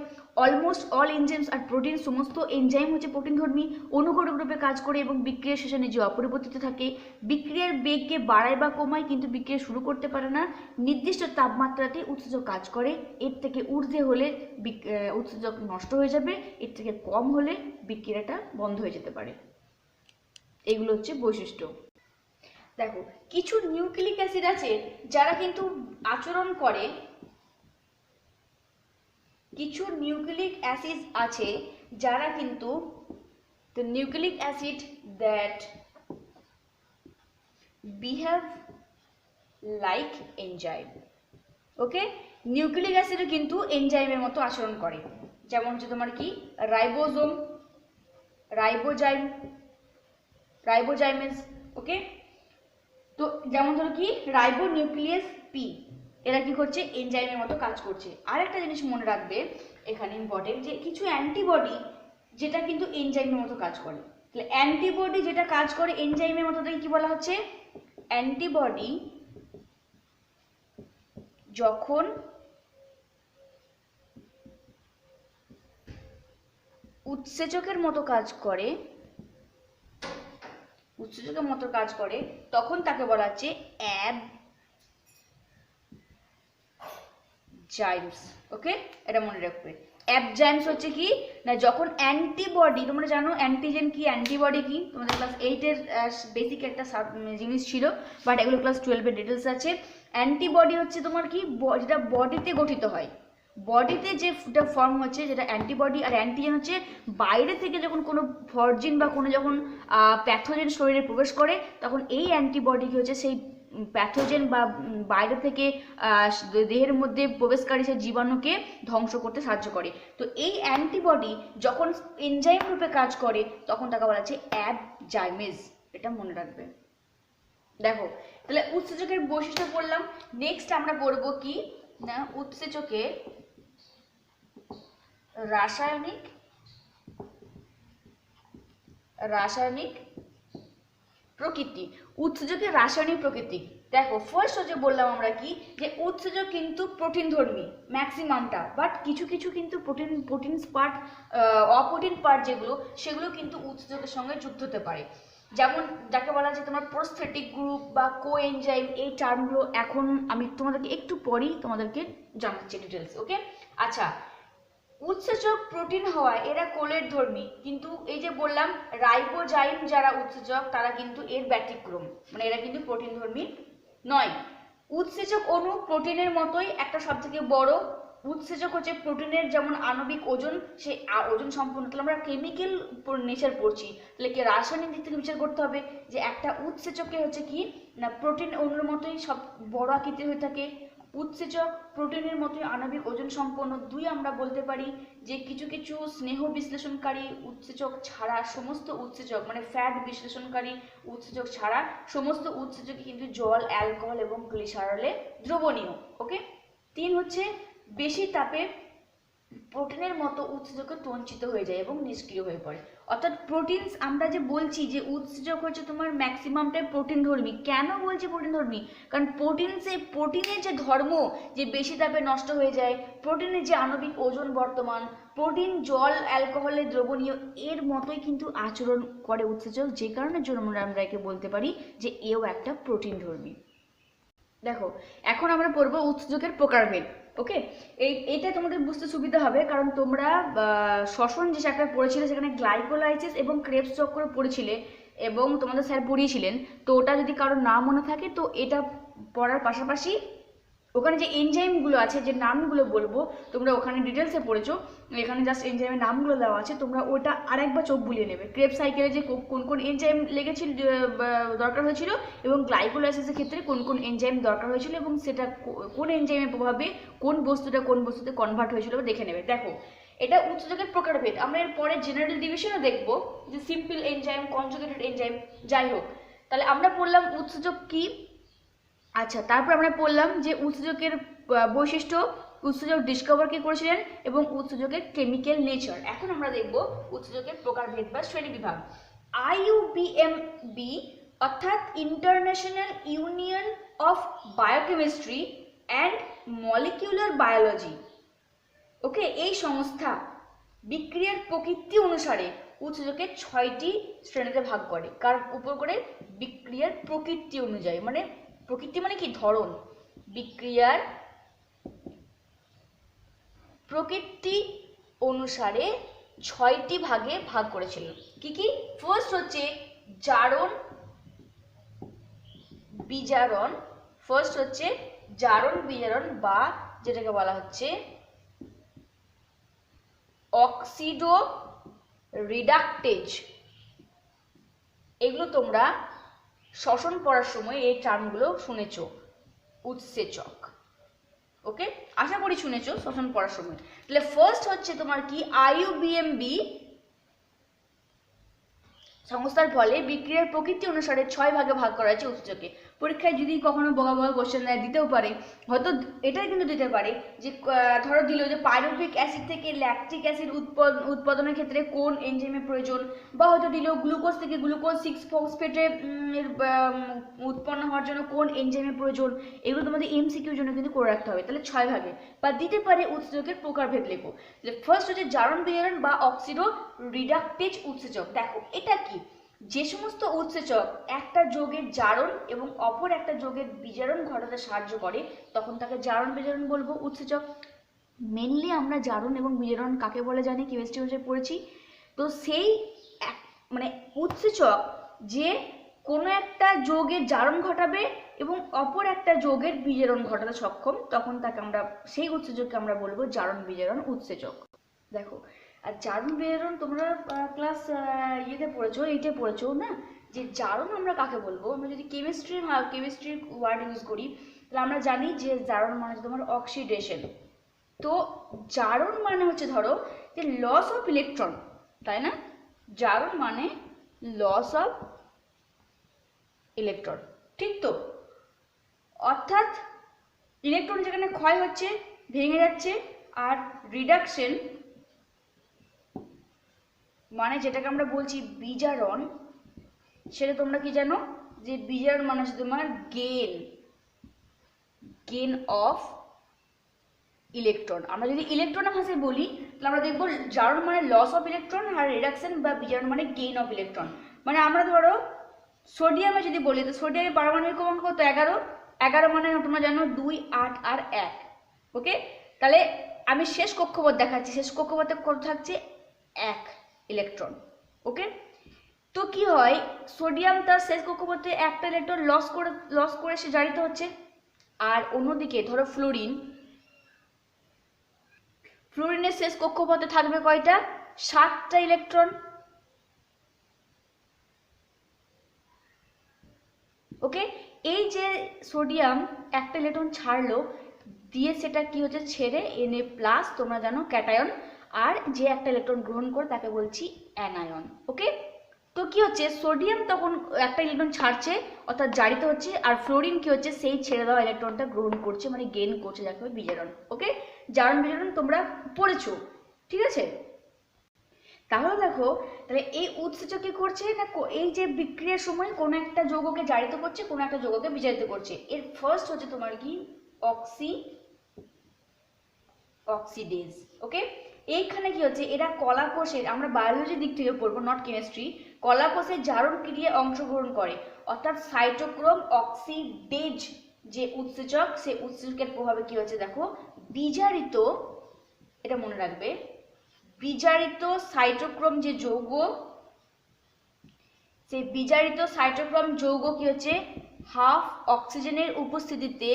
অলমোস্ট অল এনজাইমস আর প্রোটিন, সমস্ত এনজাইম হচ্ছে প্রোটিনধর্মী, অনুঘটক রূপে কাজ করে এবং বিক্রিয়ার শেষে নিজে অপরিবর্তিত থাকে। বিক্রিয়ার বেগকে বাড়ায় বা কমায়, কিন্তু বিক্রিয়া শুরু করতে পারে না। নির্দিষ্ট তাপমাত্রাতে উৎসেচক কাজ করে, এর থেকে ঊর্ধ্বে হলে উৎসেচক নষ্ট হয়ে যাবে, এর থেকে কম হলে বিক্রিয়াটা বন্ধ হয়ে যেতে পারে। এগুলো হচ্ছে বৈশিষ্ট্য। দেখো, কিছু নিউক্লিক অ্যাসিড আছে যারা কিন্তু আচরণ করে, কিছু নিউক্লিক অ্যাসিড আছে যারা কিন্তু the nucleic acid that behave like enzyme. Okay, nucleic অ্যাসিডও কিন্তু এনজাইমের মতো আচরণ করে। যেমন হচ্ছে তোমার কি রাইবোজোম, রাইবোজাইমেজ। ওকে, তো যেমন ধরো কি রাইবোনিউক্লিয়াস পি, এরা কি করছে, এনজাইমের মতো কাজ করছে। আর একটা জিনিস মনে রাখবে এখানে ইম্পর্টেন্ট, যে কিছু অ্যান্টিবডি যেটা কিন্তু এনজাইমের মতো কাজ করে। তাহলে অ্যান্টিবডি যেটা কাজ করে এনজাইমের মতো, তাকে কি বলা হচ্ছে? অ্যান্টিবডি যখন উৎসেচকের মতো কাজ করে, তখন তাকে বলা হচ্ছে জাইমস। ওকে, এটা মনে রাখবে। অ্যাবজাইমস হচ্ছে কি না, যখন অ্যান্টিবডি, তোমরা জানো অ্যান্টিজেন কি অ্যান্টিবডি কি, তোমাদের ক্লাস 8-এর বেসিক একটা জিনিস ছিল, বাট এগুলো ক্লাস 12-এর ডিটেলস আছে। অ্যান্টিবডি হচ্ছে তোমার কি, যেটা বডিতে গঠিত হয়, বডিতে যেটা ফর্ম হচ্ছে যেটা অ্যান্টিবডি, আর অ্যান্টিজেন হচ্ছে বাইরে থেকে যখন কোনো ফরজিন বা কোনো যখন প্যাথোজেন শরীরে প্রবেশ করে, তখন এই অ্যান্টিবডি কি হচ্ছে সেই প্যাথোজেন বা বাইরে থেকে দেহের মধ্যে প্রবেশকারী সেই জীবাণুকে ধ্বংস করতে সাহায্য করে। তো এই অ্যান্টিবডি যখন এনজাইম রূপে কাজ করে তখন তাকে বলা হচ্ছে অ্যাবজাইমেজ, এটা মনে রাখবে। দেখো তাহলে উৎসেচকের বৈশিষ্ট্য পড়লাম। নেক্সট আমরা পড়বো কি না, উৎসেচকের রাসায়নিক প্রকৃতি। উৎসেচকের রাসায়নিক প্রকৃতি দেখো, ফার্স্ট হচ্ছে বললাম আমরা কি যে উৎসেচক কিন্তু প্রোটিন ধর্মী ম্যাক্সিমামটা, বাট কিছু কিছু কিন্তু প্রোটিন পার্ট, অপ্রোটিন পার্ট যেগুলো, সেগুলো কিন্তু উৎসেচকের সঙ্গে যুক্ত হতে পারে। যেমন যাকে বলা যায় তোমার প্রোস্থেটিক গ্রুপ বা কোএনজাইম, এই টার্মগুলো এখন আমি তোমাদেরকে একটু পরেই তোমাদেরকে জানাচ্ছি ডিটেলস। ওকে, আচ্ছা, উৎসেচক প্রোটিন হওয়ায় এরা কোলের ধর্মী, কিন্তু এই যে বললাম রাইবোজাইম যারা উৎসেচক তারা কিন্তু এর ব্যতিক্রম, মানে এরা কিন্তু প্রোটিন ধর্মী নয়। উৎসেচক অণু প্রোটিনের মতোই একটা সবথেকে বড়। উৎসেচক হচ্ছে প্রোটিনের যেমন আণবিক ওজন, সে ওজন সম্পূর্ণ। তাহলে আমরা কেমিক্যাল নেচার পড়ছি, তাহলে কি রাসায়নিক দিক থেকে বিচার করতে হবে যে একটা উৎসেচকে হচ্ছে কি না প্রোটিন অণুর মতোই সব বড় আকৃতির হয়ে থাকে। উৎসেচক প্রোটিনের মতোই আণবিক ওজন সম্পন্ন। দুই, আমরা বলতে পারি যে কিছু কিছু স্নেহ বিশ্লেষণকারী উৎসেচক ছাড়া সমস্ত উৎসেচক, মানে ফ্যাট বিশ্লেষণকারী উৎসেচক ছাড়া সমস্ত উৎসেচক কিন্তু জল, অ্যালকোহল এবং গ্লিসারলে দ্রবণীয়। ওকে, 3 হচ্ছে বেশি তাপে প্রোটিনের মতো উৎসেচক তঞ্চিত হয়ে যায় এবং নিষ্ক্রিয় হয়ে পড়ে। অর্থাৎ প্রোটিনস, আমরা যে বলছি যে উৎসেচক হচ্ছে তোমার ম্যাক্সিমামটাই প্রোটিন ধর্মী। কেন বলছি প্রোটিন ধর্মী? কারণ প্রোটিনের যে ধর্ম, যে বেশি তাপে নষ্ট হয়ে যায়, প্রোটিনের যে আণবিক ওজন বর্তমান, প্রোটিন জল অ্যালকোহলে দ্রবণীয়, এর মতোই কিন্তু আচরণ করে উৎসেচক, যে কারণের জন্য আমরা একে বলতে পারি যে এও একটা প্রোটিন ধর্মী। দেখো এখন আমরা পড়বো উৎসেচকের প্রকারভেদ। ওকে, এইটা তোমাদের বুঝতে সুবিধা হবে, কারণ তোমরা শ্বসন যে চ্যাপ্টার পড়েছিলে সেখানে গ্লাইকোলাইসিস এবং ক্রেবস চক্র পড়েছিলে এবং তোমাদের স্যার পড়িয়েছিলেন। তো ওটা যদি কারোর না মনে থাকে তো এটা পড়ার পাশাপাশি ওখানে যে এনজাইমগুলো আছে, যে নামগুলো বলবো তোমরা ওখানে ডিটেলসে পড়েছো, এখানে জাস্ট এনজাইমের নামগুলো দেওয়া আছে, তোমরা ওটা আরেকবার চোখ বুলিয়ে নেবে। ক্রেবস সাইকেলে যে কোন কোন এনজাইম লেগেছিল, দরকার হয়েছিল, এবং গ্লাইকোলাইসিসের ক্ষেত্রে কোন কোন এনজাইম দরকার হয়েছিল, এবং সেটা কোন এনজাইমের প্রভাবে কোন বস্তুটা কোন বস্তুতে কনভার্ট হয়েছিল দেখে নেবে। দেখো এটা উৎসেচকের প্রকারভেদ। আমরা এর পরে জেনারেল ডিভিশনও দেখবো, যে সিম্পল এনজাইম, কনজুগেটেড এনজাইম, যাই হোক। তাহলে আমরা পড়লাম উৎসেচক কি। আচ্ছা, তারপর আমরা পড়লাম যে উৎসেচকের বৈশিষ্ট্য, উৎসেচক ডিসকভার কে করেছিলেন, এবং উৎসেচকের কেমিক্যাল নেচার। এখন আমরা দেখব উৎসেচকের প্রকারভেদ বা শ্রেণীবিভাগ। IUBMB অর্থাৎ international union of biochemistry and molecular biology, okay, এই সংস্থা বিক্রিয়ার প্রকৃতি অনুসারে উৎসেচকের 6টি শ্রেণীতে ভাগ করে। কার উপর করে? বিক্রিয়ার প্রকৃতি অনুযায়ী, মানে প্রকৃতি মানে কি, ধরন। বিক্রিয়ার প্রকৃতি অনুসারে 6টি ভাগে ভাগ করেছিল। কি কি? ফার্স্ট হচ্ছে জারণ বিজারণ। ফার্স্ট হচ্ছে জারণ বিজারণ, বা যেটাকে বলা হচ্ছে অক্সিডো রিডাকটেজ। এগুলো তোমরা শ্বসন পড়ার সময় এই টার্মগুলো শুনেছ, উৎসেচক। ওকে, আশা করি শুনেছ শ্বসন পড়ার সময়। তাহলে ফার্স্ট হচ্ছে তোমার কি, IUBMB সংস্থার ফলে বিক্রিয়ার প্রকৃতি অনুসারে 6 ভাগে ভাগ করা হয়েছে উৎসেচকে। পরীক্ষায় যদি কখনো বগা কোশ্চেন দেয়, দিতেও পারে, হয়তো এটাই কিন্তু দিতে পারে যে ধরো দিল যে পাইরুভিক অ্যাসিড থেকে ল্যাকটিক অ্যাসিড উৎপাদনের ক্ষেত্রে কোন এনজাইমের প্রয়োজন, বা হয়তো দিল গ্লুকোজ থেকে গ্লুকোজ 6-ফসফেটে উৎপন্ন হওয়ার জন্য কোন এনজাইমের প্রয়োজন। এগুলো তোমাদের MCQর জন্য কিন্তু করে রাখতে হবে। তাহলে 6 ভাগে, বা দিতে পারে উৎসেচকের প্রকারভেদ লেখো। ফার্স্ট হচ্ছে জারণ বিজারণ বা অক্সিডো রিডাকটেজ উৎসেচক। দেখো এটা কি, যে সমস্ত উৎসেচক একটা যৌগের জারণ এবং অপর একটা যৌগের বিজারণ ঘটাতে সাহায্য করে তখন তাকে জারণ বিজারণ বলবো উৎসেচক। মেনলি আমরা জারণ এবং বিজারণ কাকে বলে জানি, কেমিস্ট্রি ভাষায় পড়েছি। তো সেই মানে উৎসেচক যে কোনো একটা যৌগের জারণ ঘটাবে এবং অপর একটা যৌগের বিজারণ ঘটাতে সক্ষম, তখন তাকে আমরা সেই উৎসেচককে আমরা বলবো জারণ বিজারণ উৎসেচক। দেখো, আর জারণ বিজারণ তোমরা ক্লাস ইয়েতে পড়েছো, 8-এ পড়েছো না, যে জারণ আমরা কাকে বলবো। আমরা যদি কেমিস্ট্রির ওয়ার্ড ইউজ করি তাহলে আমরা জানি যে জারণ মানে হচ্ছে তোমার অক্সিডেশন। তো জারণ মানে হচ্ছে ধরো যে লস অফ ইলেকট্রন, তাই না? জারণ মানে লস অফ ইলেকট্রন, ঠিক তো? অর্থাৎ ইলেকট্রন যেখানে ক্ষয় হচ্ছে, ভেঙে যাচ্ছে। আর রিডাকশন মানে যেটাকে আমরা বলছি বিজারণ, সেটা তোমরা কি জানো যে বিজারণ মানে হচ্ছে তোমার গেন অফ ইলেকট্রন। আমরা যদি ইলেকট্রনের ভাষায় বলি তাহলে আমরা দেখবো জারণ মানে লস অফ ইলেকট্রন আর রিডাকশন বা বিজারণ মানে গেইন অফ ইলেকট্রন। মানে আমরা ধরো সোডিয়ামে যদি বলি তো সোডিয়ামের পারমাণবিক ক্রমাঙ্ক কত? 11। 11 মানে তোমরা জানো 2, 8 আর 1। ওকে, তাহলে আমি শেষ কক্ষপথ দেখাচ্ছি। শেষ কক্ষপথে কত থাকছে? 1 ইলেকট্রন। ওকে, তো কি হয়, সোডিয়াম তার শেষ কক্ষপথে একটা ইলেকট্রন লস করে সে জারিত হচ্ছে। আর অন্যদিকে ধরো ফ্লোরিনের শেষ কক্ষপথে থাকবে কয়টা? 7টা ইলেকট্রন। ওকে, এই যে সোডিয়াম একটা ইলেকট্রন ছাড়লো দিয়ে সেটা কি হচ্ছে, ছেড়ে Na+, তোমরা জানো ক্যাটায়ন, আর যে একটা ইলেকট্রন গ্রহণ করে তাকে বলছি অ্যানায়ন। ওকে, তো কি হচ্ছে, সোডিয়াম তখন একটা ইলেকট্রন ছাড়ছে অর্থাৎ জারিত হচ্ছে, আর ফ্লোরিন কি হচ্ছে, সেই ছেড়ে দেওয়া ইলেকট্রনটা গ্রহণ করছে, মানে গেইন করছে, যাকে বলে বিজারণ। ওকে, জারণ বিজারণ তোমরা পড়েছো, ঠিক আছে? তাহলে দেখো, তাহলে এই উৎসেচক কি করছে না, এই যে বিক্রিয়ার সময় কোনো একটা যৌগকে জারিত করছে, কোনো একটা যৌগকে বিজারিত করছে। এর ফার্স্ট হচ্ছে তোমার কি অক্সিডেজ। ওকে, এইখানে কি হচ্ছে, এরা কলা কোষের, আমরা বায়োলজির দিক থেকে পড়বো, নট কেমিস্ট্রি, কলা কোষের জারণ ক্রিয়ায় অংশগ্রহণ করে। অর্থাৎ সাইটোক্রোম অক্সিডেজ যে উৎসেচক, সেই উৎসেচকের প্রভাবে কি হচ্ছে দেখো, বিজারিত, এটা মনে রাখবে, বিজারিত সাইটোক্রোম যে যৌগ, সেই বিজারিত সাইটোক্রোম যৌগ কি হচ্ছে, হাফ অক্সিজেনের উপস্থিতিতে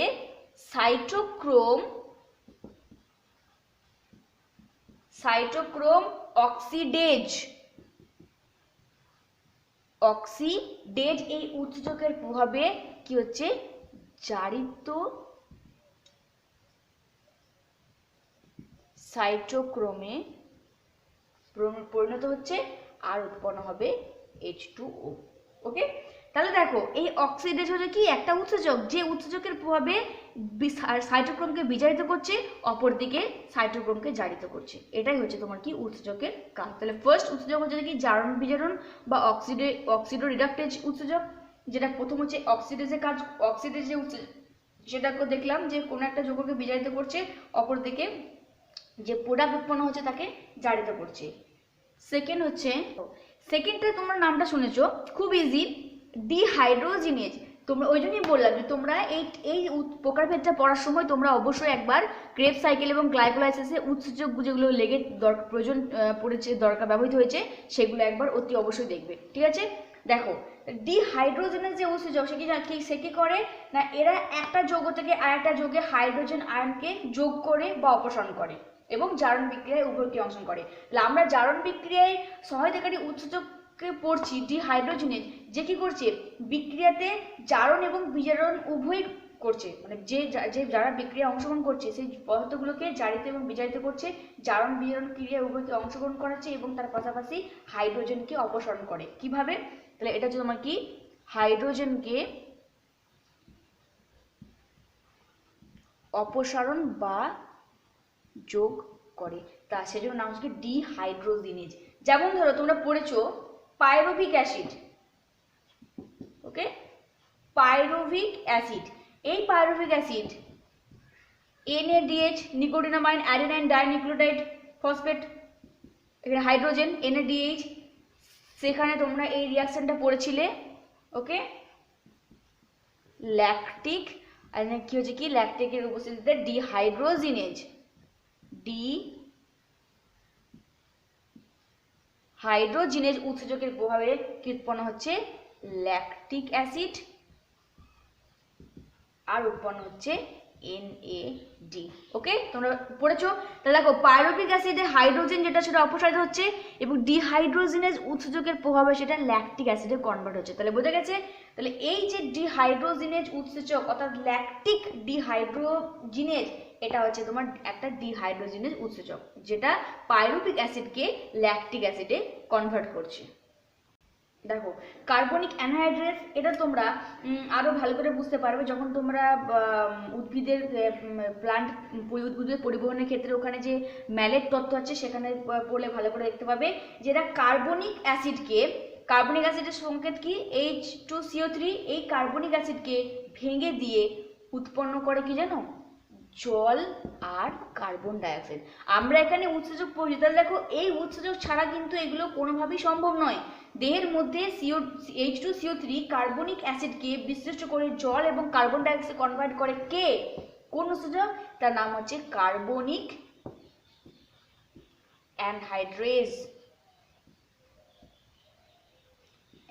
সাইটোক্রোম অক্সিডেজ এই উৎসেচকের প্রভাবে কি হচ্ছে, জারিত সাইটোক্রোমে পরিণত হচ্ছে আর উৎপন্ন হবে H2O। ওকে, তাহলে দেখো এই অক্সিডেজ হচ্ছে কি একটা উৎসেচক, যে উৎসেচকের প্রভাবে সাইটোক্রোমকে বিজারিত করছে, অপরদিকে সাইটোক্রোমকে জারিত করছে। এটাই হচ্ছে তোমার কি উৎসেচকের কাজ। তাহলে ফার্স্ট উৎসেচক হচ্ছে কি জারণ বিজারণ বা অক্সিডো রিডাকটেজ উৎসেচক, যেটা প্রথম হচ্ছে অক্সিডেজের কাজ। অক্সিডেজ যে সেটাকে দেখলাম যে কোনো একটা যৌগকে বিজারিত করছে, অপরদিকে যে প্রোডাক্ট উৎপন্ন হচ্ছে তাকে জারিত করছে। সেকেন্ডটা তোমরা নামটা শুনেছো, খুব ইজি, ডিহাইড্রোজিনেজ। তোমরা ওই জন্যই বললাম যে তোমরা এই প্রকারভেদটা পড়ার সময় তোমরা অবশ্যই একবার ক্রেব সাইকেল এবং গ্লাইকোলাইসিসে উৎসেচক যেগুলো লেগে প্রয়োজন পড়েছে, দরকার ব্যবহৃত হয়েছে, সেগুলো একবার অতি অবশ্যই দেখবে, ঠিক আছে? দেখো, ডিহাইড্রোজেনের যে উৎসেচক সে কি করে না, এরা একটা যৌগ থেকে আরেকটা যৌগে হাইড্রোজেন আয়নকে যোগ করে বা অপসারণ করে এবং জারণ বিক্রিয়ায় উভয়কে অংশগ্রহণ করে। তাহলে আমরা জারণ বিক্রিয়ায় সহায়তাকারী উৎসেচককে পড়ছি ডিহাইড্রোজেনেজ, যে কি করছে, বিক্রিয়াতে জারণ এবং বিজারণ উভয় করছে, মানে যারা বিক্রিয়ায় অংশগ্রহণ করছে সেই পদার্থগুলোকে জারিত এবং বিজারিত করছে, জারণ বিজারণ ক্রিয়ায় উভয়কে অংশগ্রহণ করাচ্ছে এবং তার পাশাপাশি হাইড্রোজেনকে অপসারণ করে। কিভাবে? তাহলে এটা হচ্ছে তোমার কি হাইড্রোজেনকে অপসারণ বা যোগ করে, তা সেজন্য নাম হচ্ছে ডিহাইড্রোজিনেজ। যেমন ধরো তোমরা পড়েছো পাইরুভিক অ্যাসিড। ওকে, পাইরুভিক অ্যাসিড, এই pyruvic acid NADH, নিকোটিনামাইন, adenine dinucleotide phosphate, এখানে হাইড্রোজেন NADH, সেখানে তোমরা এই রিয়াকশনটা পড়েছিলে, ওকে। ল্যাকটিক, আর কি হচ্ছে কি, ল্যাকটিকের উপস্থিতিতে ডিহাইড্রোজিনেজ, ডিহাইড্রোজিনেজ উৎসেচকের প্রভাবে কি উৎপন্ন হচ্ছে, ল্যাকটিক অ্যাসিড, আর উৎপন্ন হচ্ছে NAD। ওকে, তোমরা পড়েছো। তাহলে দেখো পাইরুভিক অ্যাসিডে হাইড্রোজেন যেটা সেটা অপসারিত হচ্ছে এবং ডিহাইড্রোজিনেজ উৎসেচকের প্রভাবে সেটা ল্যাকটিক অ্যাসিডে কনভার্ট হচ্ছে। তাহলে বোঝা গেছে। তাহলে এই যে ডিহাইড্রোজিনেজ উৎসেচক অর্থাৎ ল্যাকটিক ডিহাইড্রোজিনেজ, এটা হচ্ছে তোমার একটা ডিহাইড্রোজিনেজ উৎসেচক যেটা পাইরুভিক অ্যাসিডকে ল্যাকটিক অ্যাসিডে কনভার্ট করছে। দেখো কার্বনিক অ্যানহাইড্রেস, এটা তোমরা আরো ভালো করে বুঝতে পারবে যখন তোমরা উদ্ভিদের উদ্ভিদের পরিবহনের ক্ষেত্রে ওখানে যে ম্যালেট তত্ত্ব আছে সেখানে পড়লে ভালো করে দেখতে পাবে যেটা কার্বনিক অ্যাসিডকে, কার্বনিক অ্যাসিডের সংকেত কি H2CO3, এই কার্বনিক অ্যাসিডকে ভেঙে দিয়ে উৎপন্ন করে কি জানো, জল আর কার্বন ডাইঅক্সাইড। আমরা এখানে উৎসেচক পড়ি, তাহলে দেখো এই উৎসেচক ছাড়া কিন্তু এগুলো কোনোভাবেই সম্ভব নয়। দেহের মধ্যে H2CO3 কার্বনিক অ্যাসিডকে বিশ্লেষণ করে জল এবং কার্বন ডাইঅক্সাইড কনভার্ট করে কে, কোন উৎসেচক, তার নাম হচ্ছে কার্বনিক অ্যানহাইড্রেজ।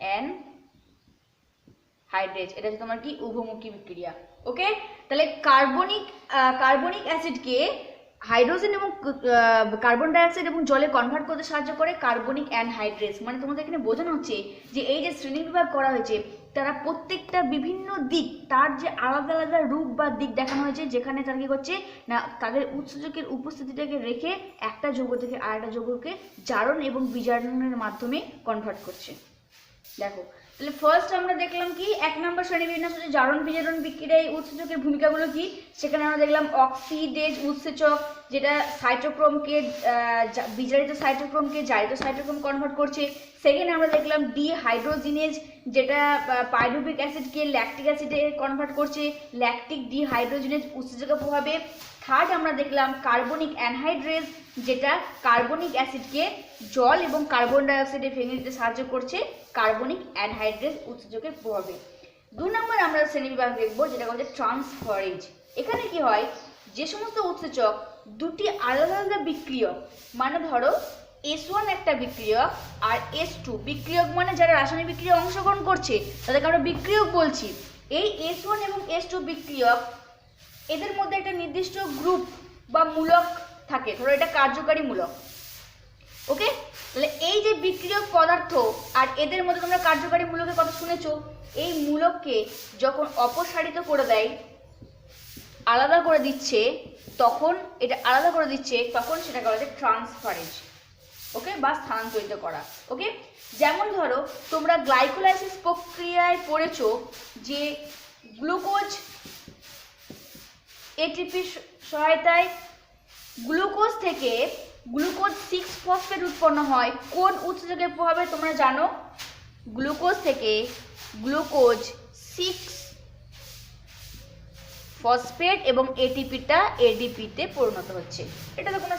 অ্যানহাইড্রেজ এটা হচ্ছে তোমার কি উভমুখী বিক্রিয়া। ওকে, তাহলে কার্বনিক অ্যাসিডকে হাইড্রোজেন এবং কার্বন ডাইঅক্সাইড এবং জলে কনভার্ট করতে সাহায্য করে কার্বনিক অ্যানহাইড্রেজ। মানে তোমাদের এখানে বোঝানো হচ্ছে যে এই যে শ্রেণীবিভাগ করা হয়েছে তারা প্রত্যেকটা বিভিন্ন দিক, তার যে আলাদা আলাদা রূপ বা দিক দেখানো হয়েছে যেখানে তারা কি করছে না তাদের উৎসেচকের উপস্থিতিটাকে রেখে একটা যৌগ থেকে আরেকটা যৌগকে জারণ এবং বিজারণের মাধ্যমে কনভার্ট করছে। দেখো তাহলে ফার্স্ট আমরা দেখলাম কি 1 নম্বর শ্রেণীবিন্যাস হচ্ছে জারণ বিজারণ বিক্রিয়ায় উৎসেচকের ভূমিকাগুলো কি। সেখানে আমরা দেখলাম অক্সিডেজ উৎসেচক যেটা সাইটোক্রোমকে বিজারিত সাইটোক্রোমকে জারিত সাইটোক্রোম কনভার্ট করছে। সেকেন্ড আমরা দেখলাম ডিহাইড্রোজিনেজ যেটা পাইরুভিক অ্যাসিডকে ল্যাকটিক অ্যাসিডে কনভার্ট করছে ল্যাকটিক ডিহাইড্রোজিনেজ উৎসেচকের প্রভাবে। থার্ড আমরা দেখলাম কার্বনিক অ্যানহাইড্রেজ যেটা কার্বনিক অ্যাসিডকে জল এবং কার্বন ডাইঅক্সাইডে ভেঙে দিতে সাহায্য করছে কার্বনিক অ্যানহাইড্রেজ উৎসেচকের প্রভাবে। 2 নম্বর আমরা শ্রেণীবিভাগ দেখবো যেটা হচ্ছে ট্রান্সফারেজ। এখানে কি হয়, যে সমস্ত উৎসেচক দুটি আলাদা আলাদা বিক্রিয়ক, মানে ধরো S1 একটা বিক্রিয়ক আর S2 বিক্রিয়ক, মানে যারা রাসায়নিক বিক্রিয়ায় অংশগ্রহণ করছে তাদেরকে আমরা বিক্রিয়ক বলছি। এই S1 এবং S2 বিক্রিয়ক এদের মধ্যে একটা নির্দিষ্ট গ্রুপ বা মূলক থাকে, ধরো এটা কার্যকারী মূলক। ওকে, তাহলে এই যে বিক্রিয়ক পদার্থ আর এদের মধ্যে তোমরা কার্যকারী মূলকের কথা শুনেছো, এই মূলককে যখন অপসারিত করে দেয়, আলাদা করে দিচ্ছে, তখন এটা আলাদা করে দিচ্ছে তখন সেটাকে বলা যায় ট্রান্সফারেজ। ওকে, বা স্থানান্তরিত করা। ওকে, যেমন ধরো তোমরা গ্লাইকোলাইসিস প্রক্রিয়ায় পড়েছো যে গ্লুকোজ এটিপির সহায়তায় গ্লুকোজ থেকে গ্লুকোজ 6 ফসফেট উৎপন্ন হয় কোন উৎসেচকের প্রভাবে তোমরা জানো, গ্লুকোজ থেকে গ্লুকোজ 6 ফসফেট এবং এটিপিটা এডিপিতে পরিণত হচ্ছে, এটা তো কোনো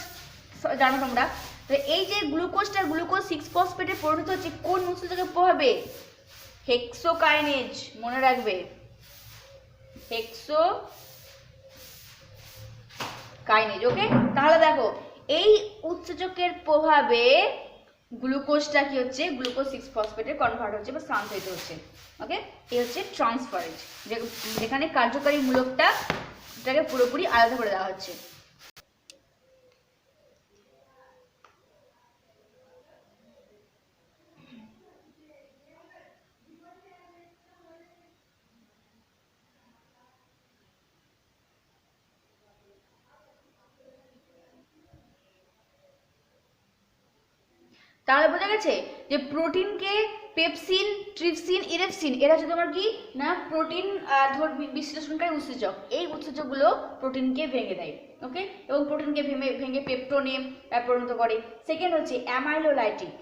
জানো তোমরা। তো এই যে গ্লুকোজটা গ্লুকোজ 6 ফসফেটে পরিণত হচ্ছে কোন উৎসেচকের প্রভাবে, হেক্সোকাইনেজ, মনে রাখবে হেক্সোকাইনেজ। ওকে, তাহলে দেখো এই উৎসেচকের প্রভাবে গ্লুকোজটা কি হচ্ছে, গ্লুকোজ 6 ফসফেটে কনভার্ট হচ্ছে বা স্থানান্তরিত হচ্ছে। ওকে, এই হচ্ছে ট্রান্সফারেজ, যেখানে কার্যকারী মূলকটাকে পুরোপুরি আলাদা করে দেওয়া হচ্ছে। তাহলে বোঝা গেছে যে প্রোটিনকে পেপসিন, ট্রিপসিন, ইরেপসিন এরা হচ্ছে তোমার কি না প্রোটিন বিশ্লেষণকারী উৎসেচক। এই উৎসেচকগুলো প্রোটিনকে ভেঙে দেয়। ওকে, এবং প্রোটিনকে ভেঙে পেপটোনে পরিণত করে। সেকেন্ড হচ্ছে অ্যামাইলোলাইটিক,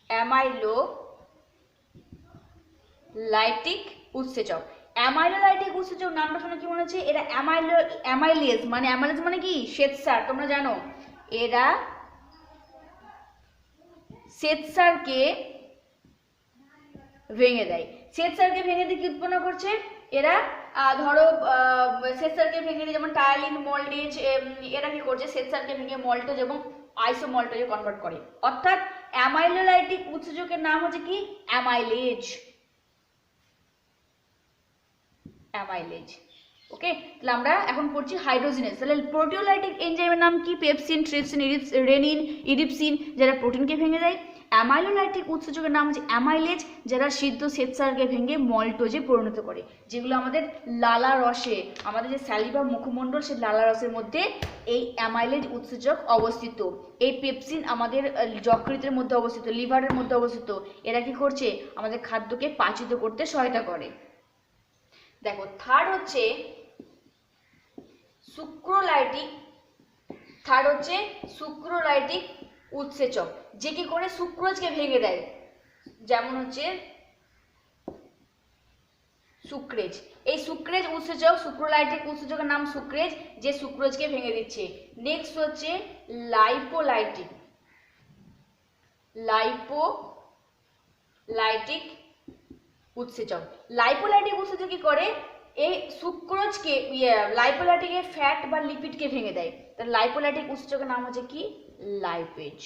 অ্যামাইলোলাইটিক উৎসেচক। অ্যামাইলোলাইটিক উৎসেচক নামটা শুনে কি মনে হচ্ছে, এরা অ্যামাইলেজ মানে কি শ্বেতসার, তোমরা জানো এরা শ্বেতসারকে ভেঙে দেয়। শ্বেতসারকে ভেঙে দিয়ে কি উৎপন্ন করছে এরা? ধরো শ্বেতসারকে ভেঙে দিয়ে যেমন টায়ালিন, মল্টেজ, এরা কি করছে শ্বেতসারকে ভেঙে মল্টেজ এবং আইসোমল্টেজে কনভার্ট করে। অর্থাৎ অ্যামাইলোলাইটিক উৎসেচকের নাম হচ্ছে কি? অ্যামাইলেজ। অ্যামাইলেজ। ওকে, তাহলে আমরা এখন পড়ছি হাইড্রোজিনেজ। তাহলে প্রোটিওলাইটিক এনজাইমের নাম কি? পেপসিন, ট্রিপসিন, রেনিন, ইরিপসিন, যারা প্রোটিনকে ভেঙে দেয়। অ্যামাইলোলাইটিক উৎসেচকের নাম হচ্ছে অ্যামাইলেজ, যারা সিদ্ধ শ্বেতসারকে ভেঙে মল্টোজে পরিণত করে। যেগুলো আমাদের লালা রসে, আমাদের যে স্যালিভা মুখমণ্ডল, সেই লালা রসের মধ্যে এই অ্যামাইলেজ উৎসেচক অবস্থিত। এই পেপসিন আমাদের যকৃতের মধ্যে অবস্থিত, লিভারের মধ্যে অবস্থিত। এরা কি করছে? আমাদের খাদ্যকে পাচিত করতে সহায়তা করে। দেখো, থার্ড হচ্ছে সুক্রোলাইটিক। থার্ড হচ্ছে সুক্রোলাইটিক উৎসেচক, যে কি করে সুক্রোজকে ভেঙে দেয়। যেমন হচ্ছে সুক্রেজ। এই সুক্রেজ উৎসেচক, সুক্রোলাইটিক উৎসেচকের নাম সুক্রেজ, যে সুক্রোজকে ভেঙে দিচ্ছে। নেক্সট হচ্ছে লাইপোলাইটিক। লাইপোলাইটিক উৎসেচক। লাইপোলাইটিক উৎসেচক কি করে? এই সুক্রোজকে লাইপোলাইটিকের ফ্যাট বা লিপিডকে ভেঙে দেয়। তাহলে লাইপোলাইটিক উৎসেচকের নাম হচ্ছে কি? লাইপেজ।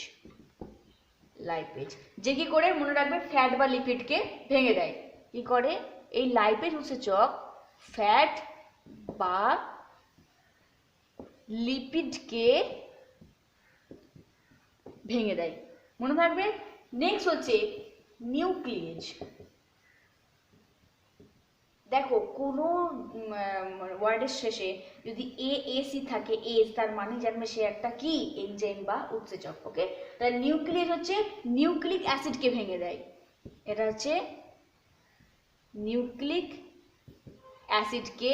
লাইপেজ, যে কি করে? মনে রাখবে, ফ্যাট বা লিপিডকে ভেঙে দেয়। কি করে? এই লাইপেজ উৎসেচক ফ্যাট বা লিপিডকে ভেঙে দেয়, মনে থাকবে। নেক্সট হচ্ছে নিউক্লিয়েজ। দেখো, কোনো ওয়ার্ডের শেষে যদি এসি থাকে, এস, তার মানে জানবে সে একটা কি? এনজাইম বা উৎসেচক। ওকে, তাহলে নিউক্লিয়েজ হচ্ছে নিউক্লিক অ্যাসিডকে ভেঙে দেয়। এটা হচ্ছে নিউক্লিক অ্যাসিডকে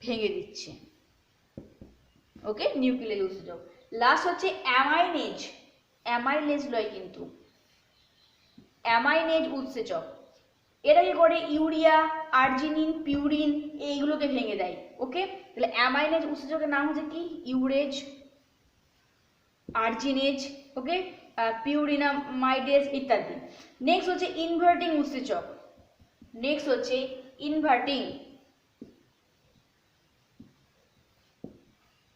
ভেঙে দিচ্ছে। ওকে, নিউক্লিয়েজ উৎসেচক। লাস্ট হচ্ছে অ্যামাইনেজ। অ্যামাইলেজ লয় কিন্তু, অ্যামাইনেজ উৎসেচক। এরা কি করে? ইউরিয়া, আর্জিনিন, পিউরিন এইগুলোকে ভেঙে দেয়। ওকে, তাহলে অ্যামাইনেজ উৎসেচকের নাম হচ্ছে কি? ইউরেজ, আর্জিনেজ, ওকে, পিউরিনামাইডেজ ইত্যাদি। নেক্সট হচ্ছে ইনভার্টিং উৎসেচক। নেক্সট হচ্ছে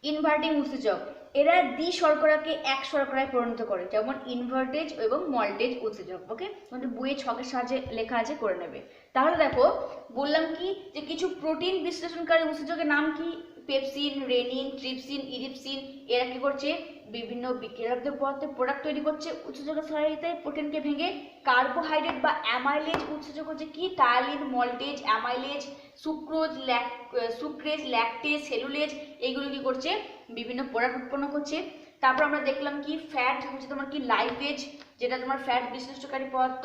ইনভার্টিং উৎসেচক। এরা দ্বি শর্করাকে এক শর্করায় পরিণত করে, যেমন ইনভার্টেজ এবং মল্টেজ উৎসেচক। ওকে, তোমাদের বইয়ে ছকের সাহায্যে লেখা আছে, করে নেবে। তাহলে দেখো, বললাম কি যে কিছু প্রোটিন বিশ্লেষণকারী উৎসেচকের নাম কি? Pepsin, renin, trypsin, ইরিপসিন। এরা কি করছে? বিভিন্ন বিক্রিয়াত্মক পদার্থের প্রোডাক্ট তৈরি করছে উৎসেচকের সহায়তায় প্রোটিনকে ভেঙে। কার্বোহাইড্রেট বা অ্যামাইলেজ উৎসেচক হচ্ছে কি? Ptyalin, maltase, amylase, sucrase, lactase, cellulase, এইগুলো কি করছে? বিভিন্ন প্রোডাক্ট উৎপন্ন করছে। তারপর আমরা দেখলাম কি? ফ্যাট হচ্ছে তোমার কি? লাইপেজ, যেটা তোমার ফ্যাট বিশ্লেষণকারী পদার্থ।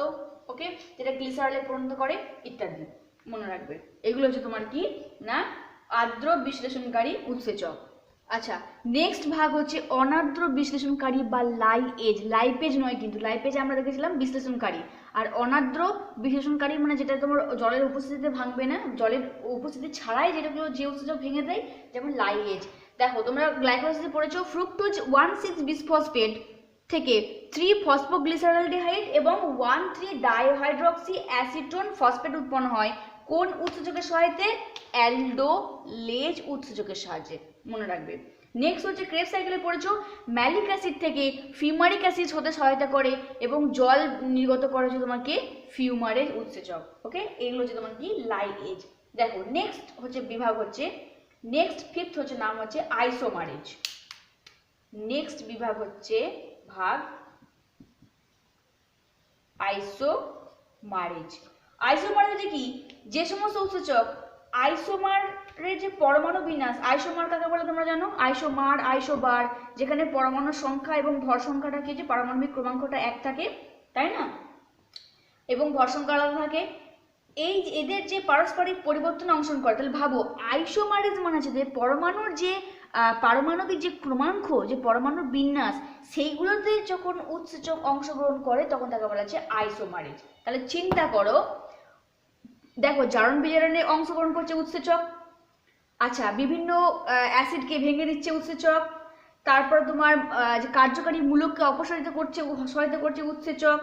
ওকে, যেটা গ্লিসারলে পরিণত করে ইত্যাদি, মনে রাখবে। এগুলো হচ্ছে তোমার কি না? আর্দ্র বিশ্লেষণকারী উৎসেচক। আচ্ছা, নেক্সট ভাগ হচ্ছে অনার্দ্র বিশ্লেষণকারী বা লাইএজ। লাইপেজ নয় কিন্তু, লাইপেজ আমরা দেখেছিলাম বিশ্লেষণকারী, আর অনার্দ্র বিশ্লেষণকারী মানে যেটা তোমার জলের উপস্থিতিতে ভাঙবে না, জলের উপস্থিতি ছাড়াই যেটাগুলো যে উৎসেচক ভেঙে দেয়, যেমন লাইএজ। দেখো, তোমরা গ্লাইকোলাইসিসে পড়েছো, ফ্রুক্টোজ 1,6-বিসফসফেট থেকে 3-ফসফোগ্লিসারলডিহাইড এবং 1,3-ডাইহাইড্রক্সি অ্যাসিটোন ফসফেট উৎপন্ন হয়। কোন উৎসেচকের সহায়তায়? অ্যালডোলেজ উৎসেচকের সাহায্যে, মনে রাখবে। নেক্সট হচ্ছে ক্রেবস সাইকেলে পড়েছো, ম্যালিক অ্যাসিড থেকে ফিউমারিক অ্যাসিড হতে সহায়তা করে এবং জল নির্গত করে হচ্ছে তোমাকে ফিউমারেজ উৎসেচক। ওকে, এগুলো হচ্ছে তোমার কি? লাইএজ। দেখো, নেক্সট হচ্ছে বিভাগ হচ্ছে, নেক্সট ফিফথ হচ্ছে নাম হচ্ছে আইসোমারেজ। নেক্সট বিভাগ হচ্ছে ভাগ আইসোমারেজ। আইসোমারেজ কি? যে সমস্ত উৎসেচক আইসোমারের যে পরমাণু বিন্যাস, আইসোমার কাকে বলে তোমরা জানো? আইসোমার, আইসোবার, যেখানে পরমাণুর সংখ্যা এবং ভর সংখ্যাটা কি, যে পারমাণবিক ক্রমাঙ্কটা 1 থাকে, তাই না, এবং ভর সংখ্যা আলাদা থাকে। এই এদের যে পারস্পরিক পরিবর্তন অংশগ্রহণ করে। তাহলে ভাবো, আইসোমারেজ মানে হচ্ছে যে পরমাণুর যে পারমাণবিক যে ক্রমাঙ্ক, যে পরমাণুর বিন্যাস, সেইগুলোতে যখন উৎসেচক অংশগ্রহণ করে তখন তাকে বলা হচ্ছে আইসোমারেজ। তাহলে চিন্তা করো, দেখো, জারণ বিজারণে অংশগ্রহণ করছে উৎসেচক। আচ্ছা, বিভিন্ন অ্যাসিডকে ভেঙে দিচ্ছে উৎসেচক। তারপর তোমার যে কার্যকারী মূলককে অপসারিত করছে, সহায়তা করছে উৎসেচক।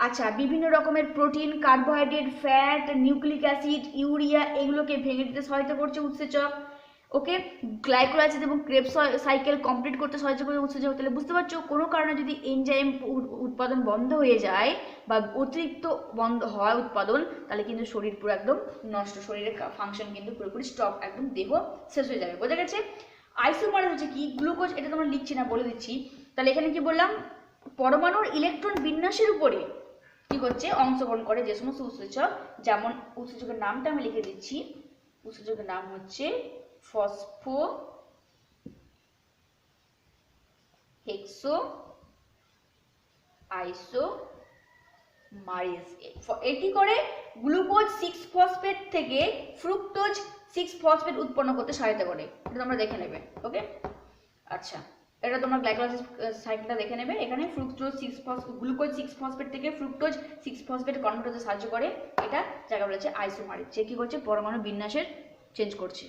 আচ্ছা, বিভিন্ন রকমের protein, carbohydrate, fat, nucleic acid, urea এগুলোকে ভেঙে দিতে সহায়তা করছে উৎসেচক। ওকে, গ্লাইকোলাইসিস এবং ক্রেবস সাইকেল কমপ্লিট করতে সহায়তা করে উৎসেচক। তাহলে বুঝতে পারছো কোনো কারণে যদি এনজাইম উৎপাদন বন্ধ হয়ে যায় বা অতিরিক্ত বন্ধ হয় উৎপাদন, তাহলে কিন্তু শরীর পুরো একদম নষ্ট, শরীরের ফাংশন কিন্তু পুরোপুরি স্টপ, একদম দেহ শেষ হয়ে যাবে। বোঝা গেছে? আইসোমার হচ্ছে কি? গ্লুকোজ, এটা তোমরা লিখছি না, বলে দিচ্ছি। তাহলে এখানে কি বললাম? পরমাণুর ইলেকট্রন বিন্যাসের উপরে কি হচ্ছে অংশগ্রহণ করে যে সমস্ত উৎসেচক, যেমন উৎসেচকের নামটা আমি লিখে দিচ্ছি। উৎসেচকের নাম হচ্ছে ফসফো হেক্সো আইসোমারেজ। এটি করে গ্লুকোজ 6 ফসফেট থেকে ফ্রুক্টোজ 6 ফসফেট উৎপন্ন করতে সহায়তা করে। এটা তোমরা দেখে নেবে। ওকে, আচ্ছা, এটা তোমরা গ্লাইকোলাইসিস সাইকেলটা দেখে নেবে। এখানে ফ্রুক্টোজ 6 ফসফেট, গ্লুকোজ 6 ফসফেট থেকে ফ্রুক্টোজ 6 ফসফেট কনভার্ট হতে সাহায্য করে। এটা জায়গা বলেছে আইসোমারেজ, যে কি করছে পরমাণু বিন্যাসের চেঞ্জ করছে।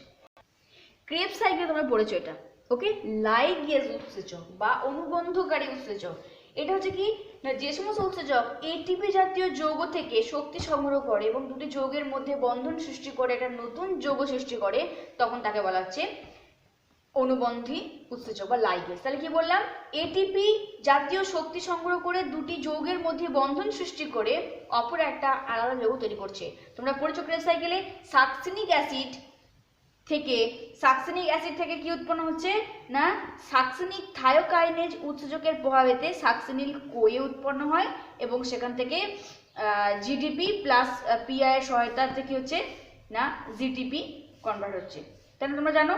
ক্রেবস সাইকেল তোমরা পড়েছো এটা। ওকে, লাইগেজ উৎসেচক বা অনুবন্ধকারী উৎসেচক, এটা হচ্ছে কি না, যে সমস্ত উৎসেচক এটিপি জাতীয় যৌগ থেকে শক্তি সংগ্রহ করে এবং দুটি যৌগের মধ্যে বন্ধন সৃষ্টি করে একটা নতুন যৌগ সৃষ্টি করে, তখন তাকে বলা হচ্ছে অনুবন্ধী উৎসেচক বা লাইগেজ। তাহলে কি বললাম? এটিপি জাতীয় শক্তি সংগ্রহ করে দুটি যৌগের মধ্যে বন্ধন সৃষ্টি করে অপর একটা আলাদা যৌগ তৈরি করছে। তোমরা পড়েছো ক্রেবস সাইকেলে সাকসিনিক অ্যাসিড থেকে কি উৎপন্ন হচ্ছে না, সাকসিনিক থায়োকাইনেজ উৎসেচকের প্রভাবেতে সাকসিনিল কোয়ে উৎপন্ন হয় এবং সেখান থেকে জিডিপি প্লাস পিআই এর সহায়তা থেকে হচ্ছে না জিটিপি কনভার্ট হচ্ছে। তাহলে তোমরা জানো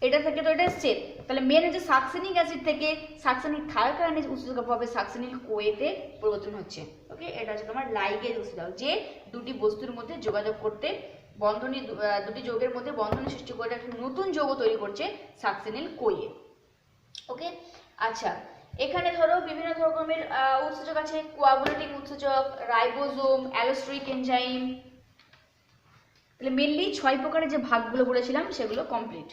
এটা থেকে তো এটা সেট। তাহলে মেন হচ্ছে সাকসিনিক অ্যাসিড থেকে সাকসিনিক থায়োকাইনেজ উৎসেচকের প্রভাবে সাকসিনিল কোয়েতে পরিবর্তন হচ্ছে। ওকে, এটা হচ্ছে তোমার লাইগেজ উৎসেচক, যে দুটি বস্তুর মধ্যে যোগাযোগ করতে বন্ধনী, দুটি যৌগের মধ্যে বন্ধনী সৃষ্টি করে একটা নতুন যৌগ তৈরি করছে সাকসিনিল কোয়ে। ওকে, আচ্ছা, এখানে ধরো বিভিন্ন রকমের উৎসেচক আছে। কোয়াগুলেটিং উৎসেচক, রাইবোজোম, অ্যালোস্টেরিক এনজাইম। তাহলে মেনলি 6 প্রকারের যে ভাগগুলো বলেছিলাম সেগুলো কমপ্লিট।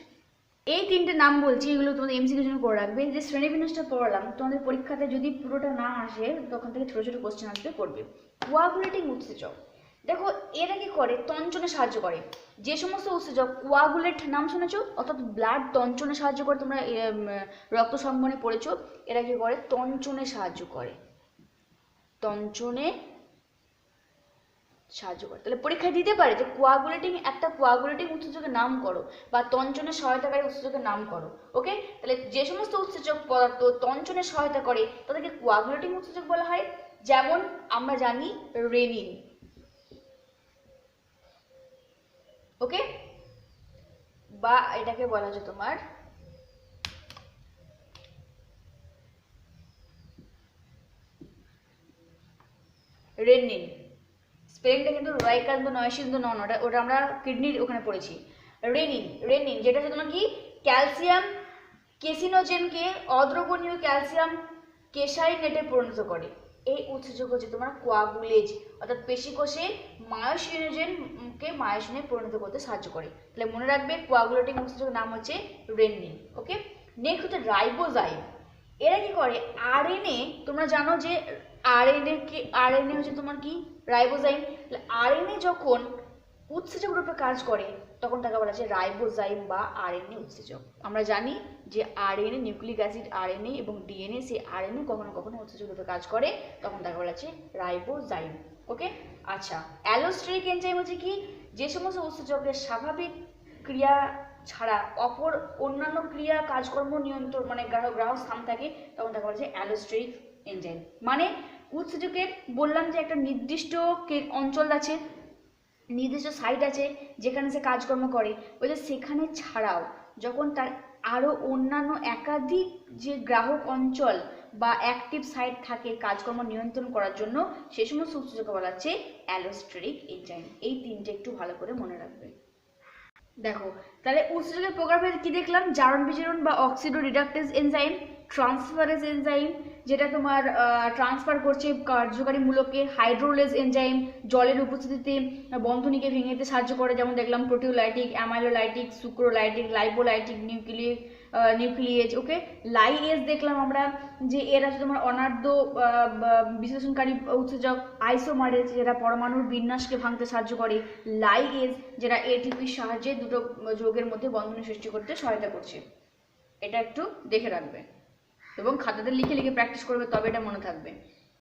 এই তিনটে নাম বলছি, এগুলো তোমাদের এমসিকিউর জন্য করে রাখবে। যে শ্রেণীবিন্যাসটা পড়লাম, তোমাদের পরীক্ষাতে যদি পুরোটা না আসে তখন থেকে ছোট ছোট কোশ্চেন আসবে, করবে। কোয়াগুলেটিং উৎসেচক, দেখো এরা কি করে? তঞ্চনে সাহায্য করে। যে সমস্ত উৎসেচক কোয়াগুলেট নাম শুনেছো, অর্থাৎ ব্লাড তঞ্চনে সাহায্য করে, তোমরা রক্ত সংবহনে পড়েছো। এরা কি করে? তঞ্চনে সাহায্য করে, তঞ্চনে সাহায্য করে। তাহলে পরীক্ষায় দিতে পারে যে একটা কোয়াগুলেটিং উৎসেচকের নাম করো বা তঞ্চনের সহায়তাকারী উৎসেচকের নাম করো। ওকে, তাহলে যে সমস্ত উৎসেচক পদার্থ তঞ্চনের সহায়তা করে তাদেরকে কোয়াগুলেটিং উৎসেচক বলা হয়। যেমন আমরা জানি রেনিন। ওকে, বা এটাকে বলা হচ্ছে তোমার রেনিন। স্পেলিংটা কিন্তু রয়কান্ত নয়সিন্ধু নন, ওটা আমরা কিডনির ওখানে পড়েছি। রেনিন যেটা হচ্ছে তোমার কি ক্যালসিয়াম কেসিনোজেনকে অদ্রবণীয় ক্যালসিয়াম কেসাইনেটে পরিণত করে। এই উৎসেচক হচ্ছে তোমার কোয়াগুলেজ, অর্থাৎ পেশিকোষে মায়োসিনোজেনকে মায়োসিনে পরিণত করতে সাহায্য করে। তাহলে মনে রাখবে কোয়াগুলেটিং উৎসেচকের নাম হচ্ছে রেনিন। ওকে, নেক্সট হচ্ছে রাইবোজাইম। এরা কি করে? আরএনএ, তোমরা জানো যে আরএনএ হচ্ছে তোমার কি রাইবোজাইম। আরএনএ যখন উৎসেচক রূপে কাজ করে তখন তাকে বলা হচ্ছে রাইবোজাইম বা আরএনএ উৎসেচক। আমরা জানি যে আরএনএ, নিউক্লিক অ্যাসিড আরএনএ এবং ডিএনএ, সেই আরএনএ কখনো কখনো উৎসেচক রূপে কাজ করে, তখন তাকে বলা হচ্ছে রাইবোজাইম। ওকে, আচ্ছা, অ্যালোস্টেরিক এনজাইম হচ্ছে কি? যে সমস্ত উৎসেচকের স্বাভাবিক ক্রিয়া ছাড়া অপর অন্যান্য ক্রিয়া কাজকর্ম নিয়ন্ত্রণ, মানে গ্রাহক স্থান থাকে, তখন তাকে বলা হচ্ছে অ্যালোস্টেরিক এনজাইম। মানে উৎসেচকের বললাম যে একটা নির্দিষ্ট অঞ্চল আছে, নির্দিষ্ট সাইট আছে যেখানে সে কাজকর্ম করে, বলছে সেখানে ছাড়াও যখন তার আরও অন্যান্য একাধিক যে গ্রাহক অঞ্চল বা অ্যাক্টিভ সাইট থাকে কাজকর্ম নিয়ন্ত্রণ করার জন্য, সে সমস্ত উৎসেচক বলা হচ্ছে অ্যালোস্টেরিক এনজাইম। এই তিনটে একটু ভালো করে মনে রাখবে। দেখো তাহলে উৎসেচকের প্রকারভেদ কি দেখলাম? জারণ বিজারণ বা অক্সিডো রিডাকটেজ এনজাইম, ট্রান্সফারেজ এনজাইম যেটা তোমার ট্রান্সফার করছে কার্যকারী মূলককে। হাইড্রোলেজ এনজাইম জলের উপস্থিতিতে বন্ধনীকে ভেঙে দিতে সাহায্য করে, যেমন দেখলাম প্রোটিওলাইটিক, অ্যামাইলোলাইটিক, সুক্রোলাইটিক, লাইপোলাইটিক, নিউক্লিয়েজ। ওকে, লাইএজ দেখলাম আমরা যে এর আছে তোমার অনার্দ্র বিশ্লেষণকারী উৎসেচক। আইসোমারেজ যেটা পরমাণুর বিন্যাসকে ভাঙতে সাহায্য করে। লাইগেজ যেটা এটিপির সাহায্যে দুটো যৌগের মধ্যে বন্ধনী সৃষ্টি করতে সহায়তা করছে। এটা একটু দেখে রাখবে এবং খাতাতে লিখে লিখে প্র্যাকটিস করবে, তবে এটা মনে থাকবে।